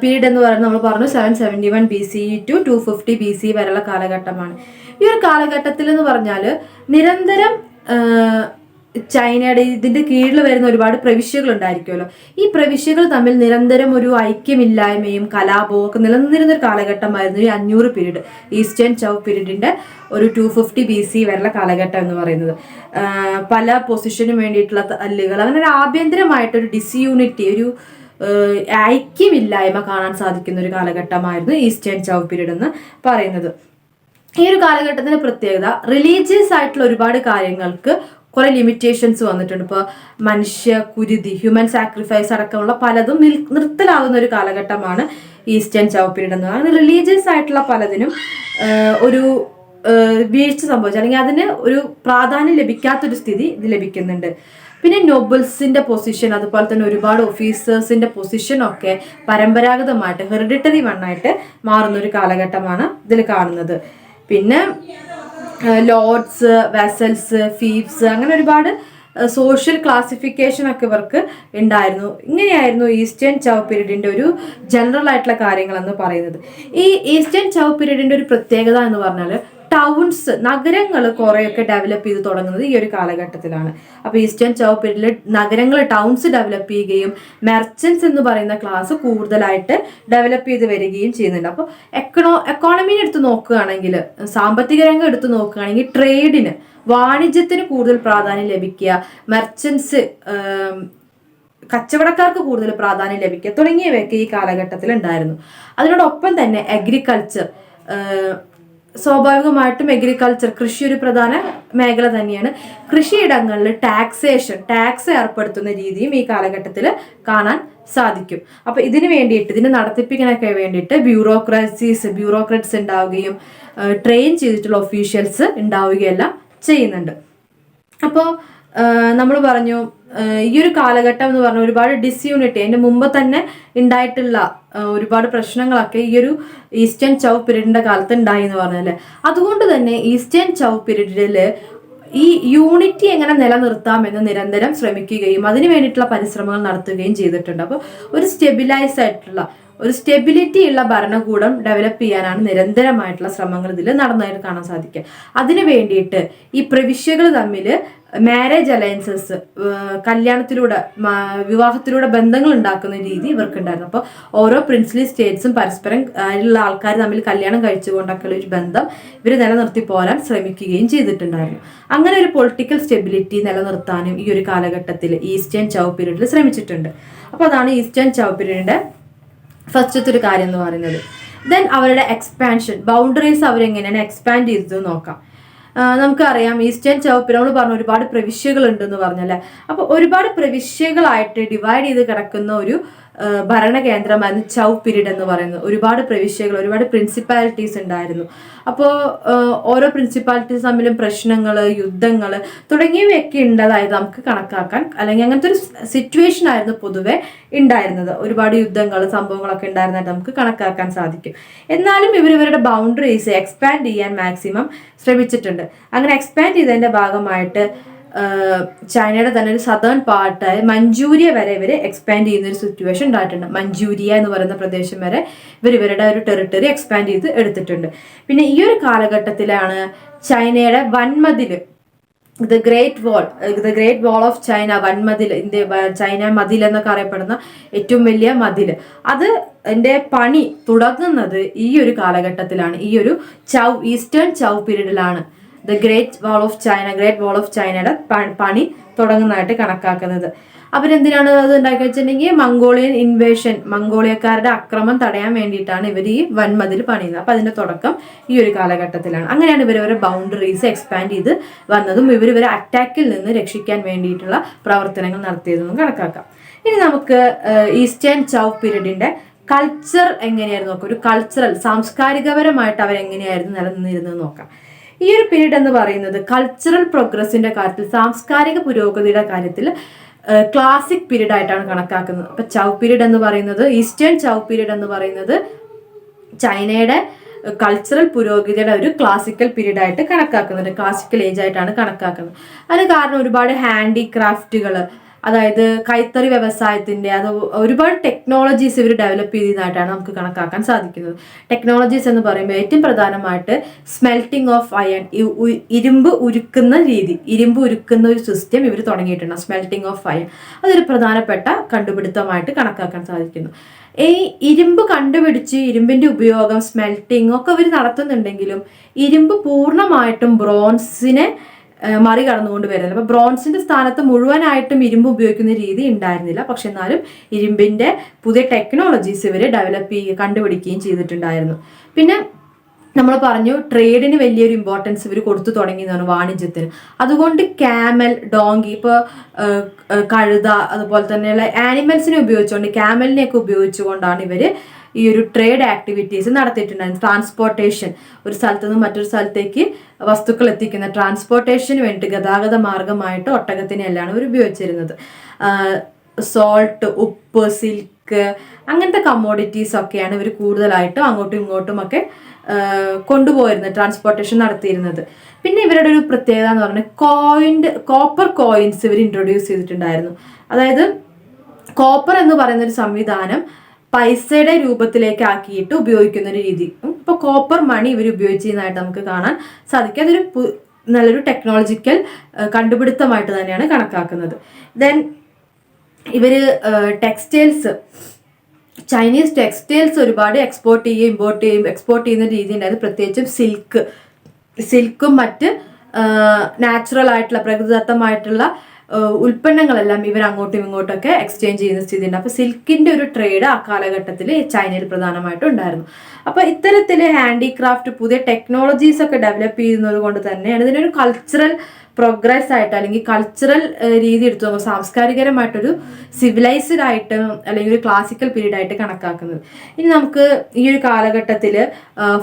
പീരീഡ് എന്ന് പറയുന്നത് നമ്മൾ പറഞ്ഞു 771 BCE to 250 BCE വരെയുള്ള കാലഘട്ടമാണ്. ഈ ഒരു കാലഘട്ടത്തിൽ എന്ന് പറഞ്ഞാൽ നിരന്തരം ചൈനയുടെ ഇതിന്റെ കീഴിൽ വരുന്ന ഒരുപാട് പ്രവിശ്യകൾ ഉണ്ടായിരിക്കുമല്ലോ. ഈ പ്രവിശ്യകൾ തമ്മിൽ നിരന്തരം ഒരു ഐക്യമില്ലായ്മയും കലാപവും ഒക്കെ നിലനിന്നിരുന്ന ഒരു കാലഘട്ടമായിരുന്നു ഈ 500 പീരീഡ്, ഈസ്റ്റേൺ ചൗ പീരീഡിന്റെ ഒരു 250 BCE വരെയുള്ള കാലഘട്ടം എന്ന് പറയുന്നത്. പല പൊസിഷനും വേണ്ടിയിട്ടുള്ള തല്ലുകൾ, അങ്ങനെ ഒരു ആഭ്യന്തരമായിട്ടൊരു ഡിസ്യൂണിറ്റി, ഒരു ഐക്യമില്ലായ്മ കാണാൻ സാധിക്കുന്ന ഒരു കാലഘട്ടമായിരുന്നു ഈസ്റ്റേൺ ചൗ പീരീഡ് എന്ന് പറയുന്നത്. ഈ ഒരു കാലഘട്ടത്തിന്റെ പ്രത്യേകത, റിലീജിയസ് ആയിട്ടുള്ള ഒരുപാട് കാര്യങ്ങൾക്ക് കുറെ ലിമിറ്റേഷൻസ് വന്നിട്ടുണ്ട്. ഇപ്പോൾ കുരുതി, ഹ്യൂമൻ സാക്രിഫൈസ് അടക്കമുള്ള പലതും നിർത്തലാവുന്ന ഒരു കാലഘട്ടമാണ് ഈസ്റ്റേൺ ചൗ പീരീഡ് എന്ന് പറയുന്നത്. റിലീജിയസ് ആയിട്ടുള്ള പലതിനും ഒരു വീഴ്ച സംഭവിച്ചു, അല്ലെങ്കിൽ അതിന് ഒരു പ്രാധാന്യം ലഭിക്കാത്തൊരു സ്ഥിതി ഇത് ലഭിക്കുന്നുണ്ട്. പിന്നെ നോബിൾസിന്റെ പൊസിഷൻ, അതുപോലെ തന്നെ ഒരുപാട് ഓഫീസേഴ്സിന്റെ പൊസിഷൻ ഒക്കെ പരമ്പരാഗതമായിട്ട് ഹെറിഡിറ്ററി വണ്ണായിട്ട് മാറുന്ന ഒരു കാലഘട്ടമാണ് ഇതിൽ കാണുന്നത്. പിന്നെ ലോർഡ്സ്, വെസൽസ്, ഫീവ്സ്, അങ്ങനെ ഒരുപാട് സോഷ്യൽ ക്ലാസിഫിക്കേഷൻ ഒക്കെ ഇവർക്ക് ഉണ്ടായിരുന്നു. ഇങ്ങനെയായിരുന്നു ഈസ്റ്റേൺ ചൗ പീരീഡിന്റെ ഒരു ജനറൽ ആയിട്ടുള്ള കാര്യങ്ങൾ എന്ന് പറയുന്നത്. ഈ ഈസ്റ്റേൺ ചൗ പീരീഡിന്റെ ഒരു പ്രത്യേകത എന്ന് പറഞ്ഞാൽ ടൗൺസ്, നഗരങ്ങൾ കുറേയൊക്കെ ഡെവലപ്പ് ചെയ്ത് തുടങ്ങുന്നത് ഈ ഒരു കാലഘട്ടത്തിലാണ്. അപ്പോൾ ഈസ്റ്റേൺ ചൗ പീരീഡിൽ നഗരങ്ങൾ, ടൗൺസ് ഡെവലപ്പ് ചെയ്യുകയും മെർച്ചൻസ് എന്ന് പറയുന്ന ക്ലാസ് കൂടുതലായിട്ട് ഡെവലപ്പ് ചെയ്ത് വരികയും ചെയ്യുന്നുണ്ട്. അപ്പോൾ എക്കോണമിനെ എടുത്ത് നോക്കുകയാണെങ്കിൽ, സാമ്പത്തിക രംഗം എടുത്ത് നോക്കുകയാണെങ്കിൽ ട്രേഡിന്, വാണിജ്യത്തിന് കൂടുതൽ പ്രാധാന്യം ലഭിക്കുക, മെർച്ചൻസ് കച്ചവടക്കാർക്ക് കൂടുതൽ പ്രാധാന്യം ലഭിക്കുക തുടങ്ങിയവയൊക്കെ ഈ കാലഘട്ടത്തിൽ ഉണ്ടായിരുന്നു. അതിനോടൊപ്പം തന്നെ അഗ്രികൾച്ചർ, സ്വാഭാവികമായിട്ടും അഗ്രികൾച്ചർ, കൃഷി ഒരു പ്രധാന മേഖല തന്നെയാണ്. കൃഷിയിടങ്ങളിൽ ടാക്സ് ഏർപ്പെടുത്തുന്ന രീതിയും ഈ കാലഘട്ടത്തിൽ കാണാൻ സാധിക്കും. അപ്പൊ ഇതിന് വേണ്ടിയിട്ട്, ഇതിന് നടത്തിപ്പിക്കാനൊക്കെ വേണ്ടിയിട്ട് ബ്യൂറോക്രാറ്റ്സ് ഉണ്ടാവുകയും ട്രെയിൻ ചെയ്തിട്ടുള്ള ഒഫീഷ്യൽസ് ഉണ്ടാവുകയെല്ലാം ചെയ്യുന്നുണ്ട്. അപ്പോൾ നമ്മൾ പറഞ്ഞു ഈ ഒരു കാലഘട്ടം എന്ന് പറഞ്ഞാൽ ഒരുപാട് ഡിസ്യൂണിറ്റി, അതിന്റെ മുമ്പ് തന്നെ ഉണ്ടായിട്ടുള്ള ഒരുപാട് പ്രശ്നങ്ങളൊക്കെ ഈ ഒരു ഈസ്റ്റേൺ ചൗ പീരീഡിന്റെ കാലത്ത് ഉണ്ടായി എന്ന് പറഞ്ഞല്ലേ. അതുകൊണ്ട് തന്നെ ഈസ്റ്റേൺ ചൗ പീരീഡില് ഈ യൂണിറ്റി എങ്ങനെ നിലനിർത്താമെന്ന് നിരന്തരം ശ്രമിക്കുകയും അതിനു വേണ്ടിയിട്ടുള്ള പരിശ്രമങ്ങൾ നടത്തുകയും ചെയ്തിട്ടുണ്ട്. അപ്പോൾ ഒരു സ്റ്റെബിലിറ്റി ഉള്ള ഭരണകൂടം ഡെവലപ്പ് ചെയ്യാനാണ് നിരന്തരമായിട്ടുള്ള ശ്രമങ്ങൾ ഇതിൽ നടന്നതായിട്ട് കാണാൻ സാധിക്കുക. അതിനു വേണ്ടിയിട്ട് ഈ പ്രവിശ്യകൾ തമ്മിൽ മാരേജ് അലയൻസസ്, വിവാഹത്തിലൂടെ ബന്ധങ്ങൾ ഉണ്ടാക്കുന്ന രീതി ഇവർക്കുണ്ടായിരുന്നു. അപ്പോൾ ഓരോ പ്രിൻസ്ലി സ്റ്റേറ്റ്സും പരസ്പരം ഉള്ള ആൾക്കാർ തമ്മിൽ കല്യാണം കഴിച്ചുകൊണ്ടൊക്കെയുള്ള ഒരു ബന്ധം ഇവർ നിലനിർത്തി പോരാൻ ശ്രമിക്കുകയും ചെയ്തിട്ടുണ്ടായിരുന്നു. അങ്ങനെ ഒരു പൊളിറ്റിക്കൽ സ്റ്റെബിലിറ്റി നിലനിർത്താനും ഈ ഒരു കാലഘട്ടത്തിൽ ഈസ്റ്റേൺ ചൗ പീരീഡിൽ ശ്രമിച്ചിട്ടുണ്ട്. അപ്പോൾ അതാണ് ഈസ്റ്റേൺ ചൗ പീരീഡിന്റെ ഫസ്റ്റത്തെ ഒരു കാര്യം എന്ന് പറയുന്നത്. ദെൻ അവരുടെ എക്സ്പാൻഷൻ, ബൗണ്ടറീസ് അവരെങ്ങനെയാണ് എക്സ്പാൻഡ് ചെയ്തത് നോക്കാം. നമുക്കറിയാം ഈസ്റ്റേൺ ചൗ പീരീഡ് നമ്മൾ പറഞ്ഞു ഒരുപാട് പ്രവിശ്യകൾ ഉണ്ടെന്ന് പറഞ്ഞല്ലേ. അപ്പോൾ ഒരുപാട് പ്രവിശ്യകളായിട്ട് ഡിവൈഡ് ചെയ്ത് കിടക്കുന്ന ഒരു ഭരണകേന്ദ്രമായിരുന്നു ചൗ പീരീഡ് എന്ന് പറയുന്നത്. ഒരുപാട് പ്രവിശ്യകൾ, ഒരുപാട് പ്രിൻസിപ്പാലിറ്റീസ് ഉണ്ടായിരുന്നു. അപ്പോൾ ഓരോ പ്രിൻസിപ്പാലിറ്റീസ് തമ്മിലും പ്രശ്നങ്ങൾ, യുദ്ധങ്ങൾ തുടങ്ങിയവയൊക്കെ ഉണ്ടതായത് നമുക്ക് കണക്കാക്കാൻ, അല്ലെങ്കിൽ അങ്ങനത്തെ ഒരു സിറ്റുവേഷൻ ആയിരുന്നു പൊതുവെ ഉണ്ടായിരുന്നത്. ഒരുപാട് യുദ്ധങ്ങൾ, സംഭവങ്ങളൊക്കെ ഉണ്ടായിരുന്നതായിട്ട് നമുക്ക് കണക്കാക്കാൻ സാധിക്കും. എന്നാലും ഇവരുടെ ബൗണ്ടറീസ് എക്സ്പാൻഡ് ചെയ്യാൻ മാക്സിമം ശ്രമിച്ചിട്ടുണ്ട്. അങ്ങനെ എക്സ്പാൻഡ് ചെയ്തതിന്റെ ഭാഗമായിട്ട് ചൈനയുടെ തന്നെ ഒരു സദേൺ പാർട്ടായ മഞ്ചൂരിയ വരെ ഇവർ എക്സ്പാൻഡ് ചെയ്യുന്ന ഒരു സിറ്റുവേഷൻ ഉണ്ടായിട്ടുണ്ട്. മഞ്ചൂരിയ എന്ന് പറയുന്ന പ്രദേശം വരെ ഇവരുടെ ഒരു ടെറിട്ടറി എക്സ്പാൻഡ് ചെയ്ത് എടുത്തിട്ടുണ്ട്. പിന്നെ ഈ ഒരു കാലഘട്ടത്തിലാണ് ചൈനയുടെ വൻമതിൽ, the great wall of China, വൻമതിൽ, ചൈന മതിൽ എന്നൊക്കെ അറിയപ്പെടുന്ന ഏറ്റവും വലിയ മതിൽ, അതിന്റെ പണി തുടങ്ങുന്നത് ഈ ഒരു കാലഘട്ടത്തിലാണ്. ഈ ഒരു ഈസ്റ്റേൺ ചൗ പീരീഡിലാണ് ദ ഗ്രേറ്റ് വാൾ ഓഫ് ചൈനയുടെ പണി തുടങ്ങുന്നതായിട്ട് കണക്കാക്കുന്നത്. അവരെന്തിനാണ് അത് ഉണ്ടാക്കി വെച്ചിട്ടുണ്ടെങ്കിൽ മംഗോളിയൻ ഇൻവേഷൻ, മംഗോളിയക്കാരുടെ അക്രമം തടയാൻ വേണ്ടിയിട്ടാണ് ഇവർ ഈ വൻമതിൽ പണിയുന്നത്. അപ്പൊ അതിന്റെ തുടക്കം ഈ ഒരു കാലഘട്ടത്തിലാണ്. അങ്ങനെയാണ് ഇവരവരുടെ ബൗണ്ടറീസ് എക്സ്പാൻഡ് ചെയ്ത് വന്നതും ഇവരെ അറ്റാക്കിൽ നിന്ന് രക്ഷിക്കാൻ വേണ്ടിയിട്ടുള്ള പ്രവർത്തനങ്ങൾ നടത്തിയതെന്നും കണക്കാക്കാം. ഇനി നമുക്ക് ഈസ്റ്റേൺ ചൗ പീരീഡിന്റെ കൾച്ചർ എങ്ങനെയായിരുന്നു നോക്കാം. ഒരു സാംസ്കാരികപരമായിട്ട് അവരെങ്ങനെയായിരുന്നു നിലനിന്നിരുന്നത് നോക്കാം. ഈ ഒരു പീരീഡ് എന്ന് പറയുന്നത് കൾച്ചറൽ പ്രോഗ്രസിന്റെ കാര്യത്തിൽ, സാംസ്കാരിക പുരോഗതിയുടെ കാര്യത്തിൽ ക്ലാസിക് പീരീഡ് ആയിട്ടാണ് കണക്കാക്കുന്നത്. അപ്പൊ ചൗ പീരീഡ് എന്ന് പറയുന്നത്, ഈസ്റ്റേൺ ചൗ പീരീഡ് എന്ന് പറയുന്നത് ചൈനയുടെ കൾച്ചറൽ പുരോഗതിയുടെ ഒരു ക്ലാസിക്കൽ പീരീഡ് ആയിട്ട് കണക്കാക്കുന്നുണ്ട്, ക്ലാസിക്കൽ ഏജ് ആയിട്ടാണ് കണക്കാക്കുന്നത്. അതിന് കാരണം ഒരുപാട് ഹാൻഡിക്രാഫ്റ്റുകൾ, അതായത് കൈത്തറി വ്യവസായത്തിന്റെ, അത് ഒരുപാട് ടെക്നോളജീസ് ഇവർ ഡെവലപ്പ് ചെയ്തതായിട്ടാണ് നമുക്ക് കണക്കാക്കാൻ സാധിക്കുന്നത്. ടെക്നോളജീസ് എന്ന് പറയുമ്പോൾ ഏറ്റവും പ്രധാനമായിട്ട് സ്മെൽറ്റിംഗ് ഓഫ് അയൺ, ഇരുമ്പ് ഉരുക്കുന്ന ഒരു സിസ്റ്റം ഇവർ തുടങ്ങിയിട്ടുണ്ട്. സ്മെൽറ്റിംഗ് ഓഫ് അയൺ അതൊരു പ്രധാനപ്പെട്ട കണ്ടുപിടുത്തമായിട്ട് കണക്കാക്കാൻ സാധിക്കുന്നു. ഈ ഇരുമ്പ് കണ്ടുപിടിച്ച് ഇരുമ്പിന്റെ ഉപയോഗം, സ്മെൽറ്റിംഗ് ഒക്കെ അവർ നടത്തുന്നുണ്ടെങ്കിലും ഇരുമ്പ് പൂർണ്ണമായിട്ടും ബ്രോൺസിനെ മറികടന്നുകൊണ്ട് വരുന്നില്ല. അപ്പൊ ബ്രോൺസിന്റെ സ്ഥാനത്ത് മുഴുവനായിട്ടും ഇരുമ്പ് ഉപയോഗിക്കുന്ന രീതി ഉണ്ടായിരുന്നില്ല. പക്ഷെ എന്നാലും ഇരുമ്പിന്റെ പുതിയ ടെക്നോളജീസ് ഇവര് കണ്ടുപിടിക്കുകയും ചെയ്തിട്ടുണ്ടായിരുന്നു. പിന്നെ നമ്മൾ പറഞ്ഞു ട്രേഡിന് വലിയൊരു ഇമ്പോർട്ടൻസ് ഇവർ കൊടുത്തു തുടങ്ങിയതാണ്, വാണിജ്യത്തിന്. അതുകൊണ്ട് ക്യാമൽ, ഡോങ്കി, ഇപ്പോൾ കഴുത, അതുപോലെ തന്നെയുള്ള ആനിമൽസിനെ ഉപയോഗിച്ചുകൊണ്ട്, ക്യാമലിനെയൊക്കെ ഉപയോഗിച്ചുകൊണ്ടാണ് ഇവർ ഈ ഒരു ട്രേഡ് ആക്ടിവിറ്റീസ് നടത്തിയിട്ടുണ്ടായിരുന്നു. ട്രാൻസ്പോർട്ടേഷൻ, ഒരു സ്ഥലത്ത് നിന്ന് മറ്റൊരു സ്ഥലത്തേക്ക് വസ്തുക്കൾ എത്തിക്കുന്ന ട്രാൻസ്പോർട്ടേഷന് വേണ്ടി ഗതാഗത മാർഗമായിട്ട് ഒട്ടകത്തിനെല്ലാം ഇവർ ഉപയോഗിച്ചിരുന്നത്. സോൾട്ട്, ഉപ്പ്, സിൽക്ക്, അങ്ങനത്തെ കമ്മോഡിറ്റീസ് ഒക്കെയാണ് ഇവർ കൂടുതലായിട്ടും അങ്ങോട്ടും ഇങ്ങോട്ടും ഒക്കെ കൊണ്ടുപോയിരുന്നത്, ട്രാൻസ്പോർട്ടേഷൻ നടത്തിയിരുന്നത്. പിന്നെ ഇവരുടെ ഒരു പ്രത്യേകത എന്ന് പറഞ്ഞാൽ കോപ്പർ കോയിൻസ് ഇവർ ഇൻട്രൊഡ്യൂസ് ചെയ്തിട്ടുണ്ടായിരുന്നു. അതായത് കോപ്പർ എന്ന് പറയുന്ന ഒരു സംവിധാനം പൈസയുടെ രൂപത്തിലേക്ക് ആക്കിയിട്ട് ഉപയോഗിക്കുന്ന ഒരു രീതി. ഇപ്പോൾ കോപ്പർ മണി ഇവർ ഉപയോഗിച്ചിരുന്നതായിട്ട് നമുക്ക് കാണാൻ സാധിക്കും. അതൊരു നല്ലൊരു ടെക്നോളജിക്കൽ കണ്ടുപിടുത്തമായിട്ട് തന്നെയാണ് കണക്കാക്കുന്നത്. ദെൻ ഇവർ ചൈനീസ് ടെക്സ്റ്റൈൽസ് ഒരുപാട് എക്സ്പോർട്ട് ചെയ്യുന്ന രീതി ഉണ്ടായിരുന്നു. പ്രത്യേകിച്ചും സിൽക്കും മറ്റ് നാച്ചുറൽ ആയിട്ടുള്ള പ്രകൃതിദത്തമായിട്ടുള്ള ഉൽപ്പന്നങ്ങളെല്ലാം ഇവർ അങ്ങോട്ടും ഇങ്ങോട്ടൊക്കെ എക്സ്ചേഞ്ച് ചെയ്യുന്ന സ്ഥിതിയുണ്ട്. അപ്പോൾ സിൽക്കിന്റെ ഒരു ട്രേഡ് ആ കാലഘട്ടത്തിൽ ചൈനയിൽ പ്രധാനമായിട്ടും ഉണ്ടായിരുന്നു. അപ്പോൾ ഇത്തരത്തിൽ ഹാൻഡിക്രാഫ്റ്റ് പുതിയ ടെക്നോളജീസ് ഒക്കെ ഡെവലപ്പ് ചെയ്യുന്നത് കൊണ്ട് തന്നെയാണ് ഇതിനൊരു കൾച്ചറൽ പ്രോഗ്രസ് ആയിട്ട് അല്ലെങ്കിൽ കൾച്ചറൽ രീതി എടുത്തു നോക്കുമ്പോൾ സാംസ്കാരികരമായിട്ടൊരു സിവിലൈസ്ഡ് ആയിട്ട് അല്ലെങ്കിൽ ഒരു ക്ലാസിക്കൽ പീരീഡ് ആയിട്ട് കണക്കാക്കുന്നത്. ഇനി നമുക്ക് ഈ ഒരു കാലഘട്ടത്തിൽ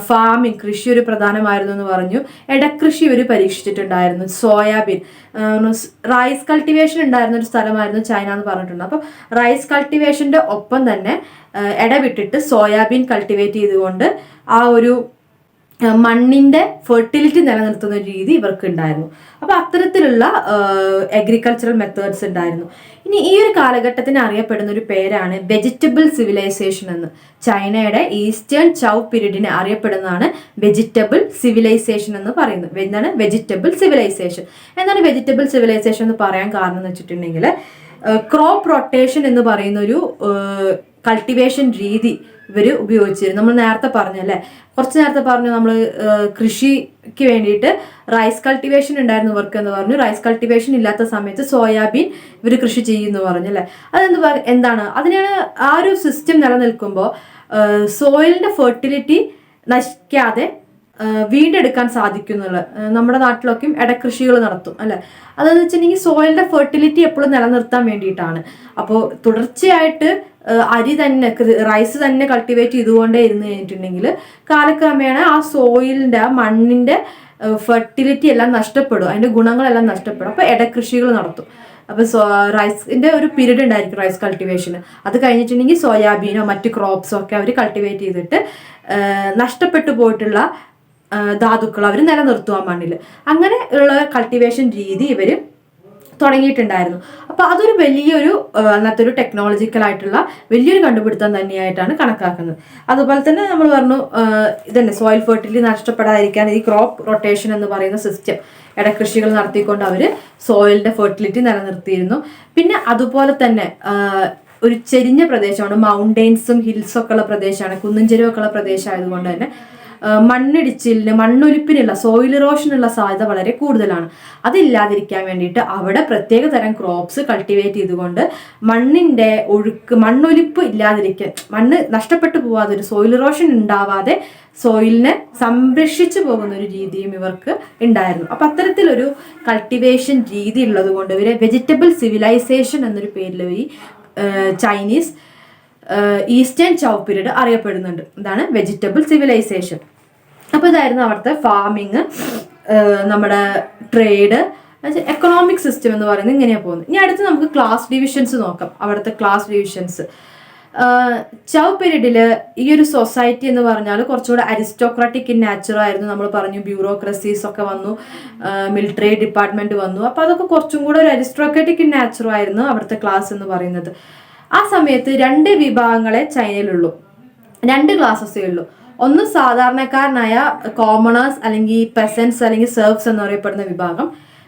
ഫാമിംഗ് കൃഷി ഒരു പ്രധാനമായിരുന്നു എന്ന് പറഞ്ഞു. ഇടക്കൃഷി ഇവർ പരീക്ഷിച്ചിട്ടുണ്ടായിരുന്നു. സോയാബീൻ റൈസ് കൾട്ടിവേഷൻ ഉണ്ടായിരുന്ന ഒരു സ്ഥലമായിരുന്നു ചൈന എന്ന് പറഞ്ഞിട്ടുണ്ട്. അപ്പോൾ റൈസ് കൾട്ടിവേഷന്റെ ഒപ്പം തന്നെ ഇടവിട്ടിട്ട് സോയാബീൻ കൾട്ടിവേറ്റ് ചെയ്തുകൊണ്ട് ആ ഒരു മണ്ണിന്റെ ഫെർട്ടിലിറ്റി നിലനിർത്തുന്ന ഒരു രീതി ഇവർക്ക് ഉണ്ടായിരുന്നു. അപ്പൊ അത്തരത്തിലുള്ള അഗ്രികൾച്ചറൽ മെത്തേഡ്സ് ഉണ്ടായിരുന്നു. ഇനി ഈ ഒരു കാലഘട്ടത്തിന് അറിയപ്പെടുന്ന ഒരു പേരാണ് വെജിറ്റബിൾ സിവിലൈസേഷൻ എന്ന്. ചൈനയുടെ ഈസ്റ്റേൺ ചൗ പീരീഡിനെ അറിയപ്പെടുന്നതാണ് വെജിറ്റബിൾ സിവിലൈസേഷൻ എന്ന് പറയുന്നത്. എന്താണ് വെജിറ്റബിൾ സിവിലൈസേഷൻ? എന്താണ് വെജിറ്റബിൾ സിവിലൈസേഷൻ എന്ന് പറയാൻ കാരണം എന്ന് വെച്ചിട്ടുണ്ടെങ്കിൽ ക്രോപ്പ് റൊട്ടേഷൻ എന്ന് പറയുന്ന ഒരു കൾട്ടിവേഷൻ രീതി ഇവർ ഉപയോഗിച്ചിരുന്നു. നമ്മൾ നേരത്തെ പറഞ്ഞല്ലേ, കുറച്ച് നേരത്തെ പറഞ്ഞു നമ്മൾ കൃഷിക്ക് വേണ്ടിയിട്ട് റൈസ് കൾട്ടിവേഷൻ ഉണ്ടായിരുന്നു ഇവർക്ക് എന്ന് പറഞ്ഞു. റൈസ് കൾട്ടിവേഷൻ ഇല്ലാത്ത സമയത്ത് സോയാബീൻ ഇവർ കൃഷി ചെയ്യുന്നു പറഞ്ഞു അല്ലേ. എന്താണ് അതിനാണ് ആ ഒരു സിസ്റ്റം നിലനിൽക്കുമ്പോൾ സോയിലിന്റെ ഫെർട്ടിലിറ്റി നശിക്കാതെ വീണ്ടെടുക്കാൻ സാധിക്കുന്നുള്ള. നമ്മുടെ നാട്ടിലൊക്കെയും ഇടകൃഷികൾ നടത്തും അല്ലെ. അതെന്ന് വെച്ചിട്ടുണ്ടെങ്കിൽ സോയിലിന്റെ ഫെർട്ടിലിറ്റി എപ്പോഴും നിലനിർത്താൻ വേണ്ടിയിട്ടാണ്. അപ്പോൾ തുടർച്ചയായിട്ട് അരി തന്നെ റൈസ് തന്നെ കൾട്ടിവേറ്റ് ചെയ്തുകൊണ്ടേ ഇരുന്ന് കഴിഞ്ഞിട്ടുണ്ടെങ്കിൽ കാലക്രമേണ ആ സോയിലിന്റെ ആ മണ്ണിന്റെ ഫെർട്ടിലിറ്റി എല്ലാം നഷ്ടപ്പെടും, അതിന്റെ ഗുണങ്ങളെല്ലാം നഷ്ടപ്പെടും. അപ്പോൾ ഇടകൃഷികൾ നടത്തും. അപ്പോൾ റൈസിന്റെ ഒരു പീരീഡ് ഉണ്ടായിരിക്കും റൈസ് കൾട്ടിവേഷന്. അത് കഴിഞ്ഞിട്ടുണ്ടെങ്കിൽ സോയാബീനോ മറ്റ് ക്രോപ്സോ ഒക്കെ അവർ കൾട്ടിവേറ്റ് ചെയ്തിട്ട് നഷ്ടപ്പെട്ടു പോയിട്ടുള്ള ധാതുക്കൾ അവർ നിലനിർത്തുക മണ്ണിൽ. അങ്ങനെ ഉള്ള കൾട്ടിവേഷൻ രീതി ഇവർ തുടങ്ങിയിട്ടുണ്ടായിരുന്നു. അപ്പോൾ അതൊരു വലിയൊരു അന്നത്തെ ഒരു ടെക്നോളജിക്കൽ ആയിട്ടുള്ള വലിയൊരു കണ്ടുപിടുത്തം തന്നെയായിട്ടാണ് കണക്കാക്കുന്നത്. അതുപോലെ തന്നെ നമ്മൾ പറഞ്ഞു ഇതന്നെ സോയിൽ ഫെർട്ടിലിറ്റി നഷ്ടപ്പെടാതിരിക്കാൻ ഈ ക്രോപ്പ് റൊട്ടേഷൻ എന്ന് പറയുന്ന സിസ്റ്റം ഇടകൃഷികൾ നടത്തിക്കൊണ്ട് അവർ സോയിലിന്റെ ഫെർട്ടിലിറ്റി നിലനിർത്തിയിരുന്നു. പിന്നെ അതുപോലെ തന്നെ ഒരു ചെരിഞ്ഞ പ്രദേശമാണ്, മൗണ്ടെയിൻസും ഹിൽസും ഒക്കെ ഉള്ള പ്രദേശമാണ്, കുന്നും ചെരുവൊക്കെ ഉള്ള പ്രദേശമായതുകൊണ്ട് തന്നെ മണ്ണിടിച്ചിലിന് മണ്ണൊലിപ്പിനുള്ള സോയിൽ ഇറോഷനുള്ള സാധ്യത വളരെ കൂടുതലാണ്. അതില്ലാതിരിക്കാൻ വേണ്ടിയിട്ട് അവിടെ പ്രത്യേക തരം ക്രോപ്സ് കൾട്ടിവേറ്റ് ചെയ്തുകൊണ്ട് മണ്ണിന്റെ മണ്ണൊലിപ്പ് ഇല്ലാതിരിക്കാൻ, മണ്ണ് നഷ്ടപ്പെട്ടു പോവാതെ ഒരു സോയിൽ ഇറോഷൻ ഉണ്ടാവാതെ സോയിലിനെ സംരക്ഷിച്ചു പോകുന്ന ഒരു രീതിയും ഇവർക്ക് ഉണ്ടായിരുന്നു. അപ്പൊ അത്തരത്തിലൊരു കൾട്ടിവേഷൻ രീതി ഉള്ളത് കൊണ്ട് ഇവരെ വെജിറ്റബിൾ സിവിലൈസേഷൻ എന്നൊരു പേരിൽ ഈ ചൈനീസ് ഈസ്റ്റേൺ ചൗ പീരീഡ് അറിയപ്പെടുന്നുണ്ട്. ഇതാണ് വെജിറ്റബിൾ സിവിലൈസേഷൻ. അപ്പോൾ ഇതായിരുന്നു അവിടുത്തെ ഫാമിങ്, നമ്മുടെ ട്രേഡ്, എക്കണോമിക് സിസ്റ്റം എന്ന് പറയുന്നത് ഇങ്ങനെയാണ് പോകുന്നത്. ഇനി അടുത്ത് നമുക്ക് ക്ലാസ് ഡിവിഷൻസ് നോക്കാം. അവിടുത്തെ ക്ലാസ് ഡിവിഷൻസ് ചൗ പീരീഡിൽ ഈ ഒരു സൊസൈറ്റി എന്ന് പറഞ്ഞാൽ കുറച്ചുകൂടെ അരിസ്റ്റോക്രാറ്റിക് ഇൻ നാച്ചർ ആയിരുന്നു. നമ്മൾ പറഞ്ഞു ബ്യൂറോക്രസീസ് ഒക്കെ വന്നു, മിലിറ്ററി ഡിപ്പാർട്ട്മെന്റ് വന്നു. അപ്പോൾ അതൊക്കെ കുറച്ചും കൂടെ ഒരു അരിസ്റ്റോക്രാറ്റിക് ഇൻ നാച്ചർ ആയിരുന്നു അവിടുത്തെ ക്ലാസ് എന്ന് പറയുന്നത്. ആ സമയത്ത് 2 വിഭാഗങ്ങളെ ചൈനയിലുള്ളൂ, 2 ക്ലാസ്സസേ ഉള്ളൂ. ഒന്ന് സാധാരണക്കാരനായ കോമണേഴ്സ് അല്ലെങ്കിൽ പെസൻസ് അല്ലെങ്കിൽ സെർവ്സ് എന്നറിയപ്പെടുന്ന വിഭാഗം,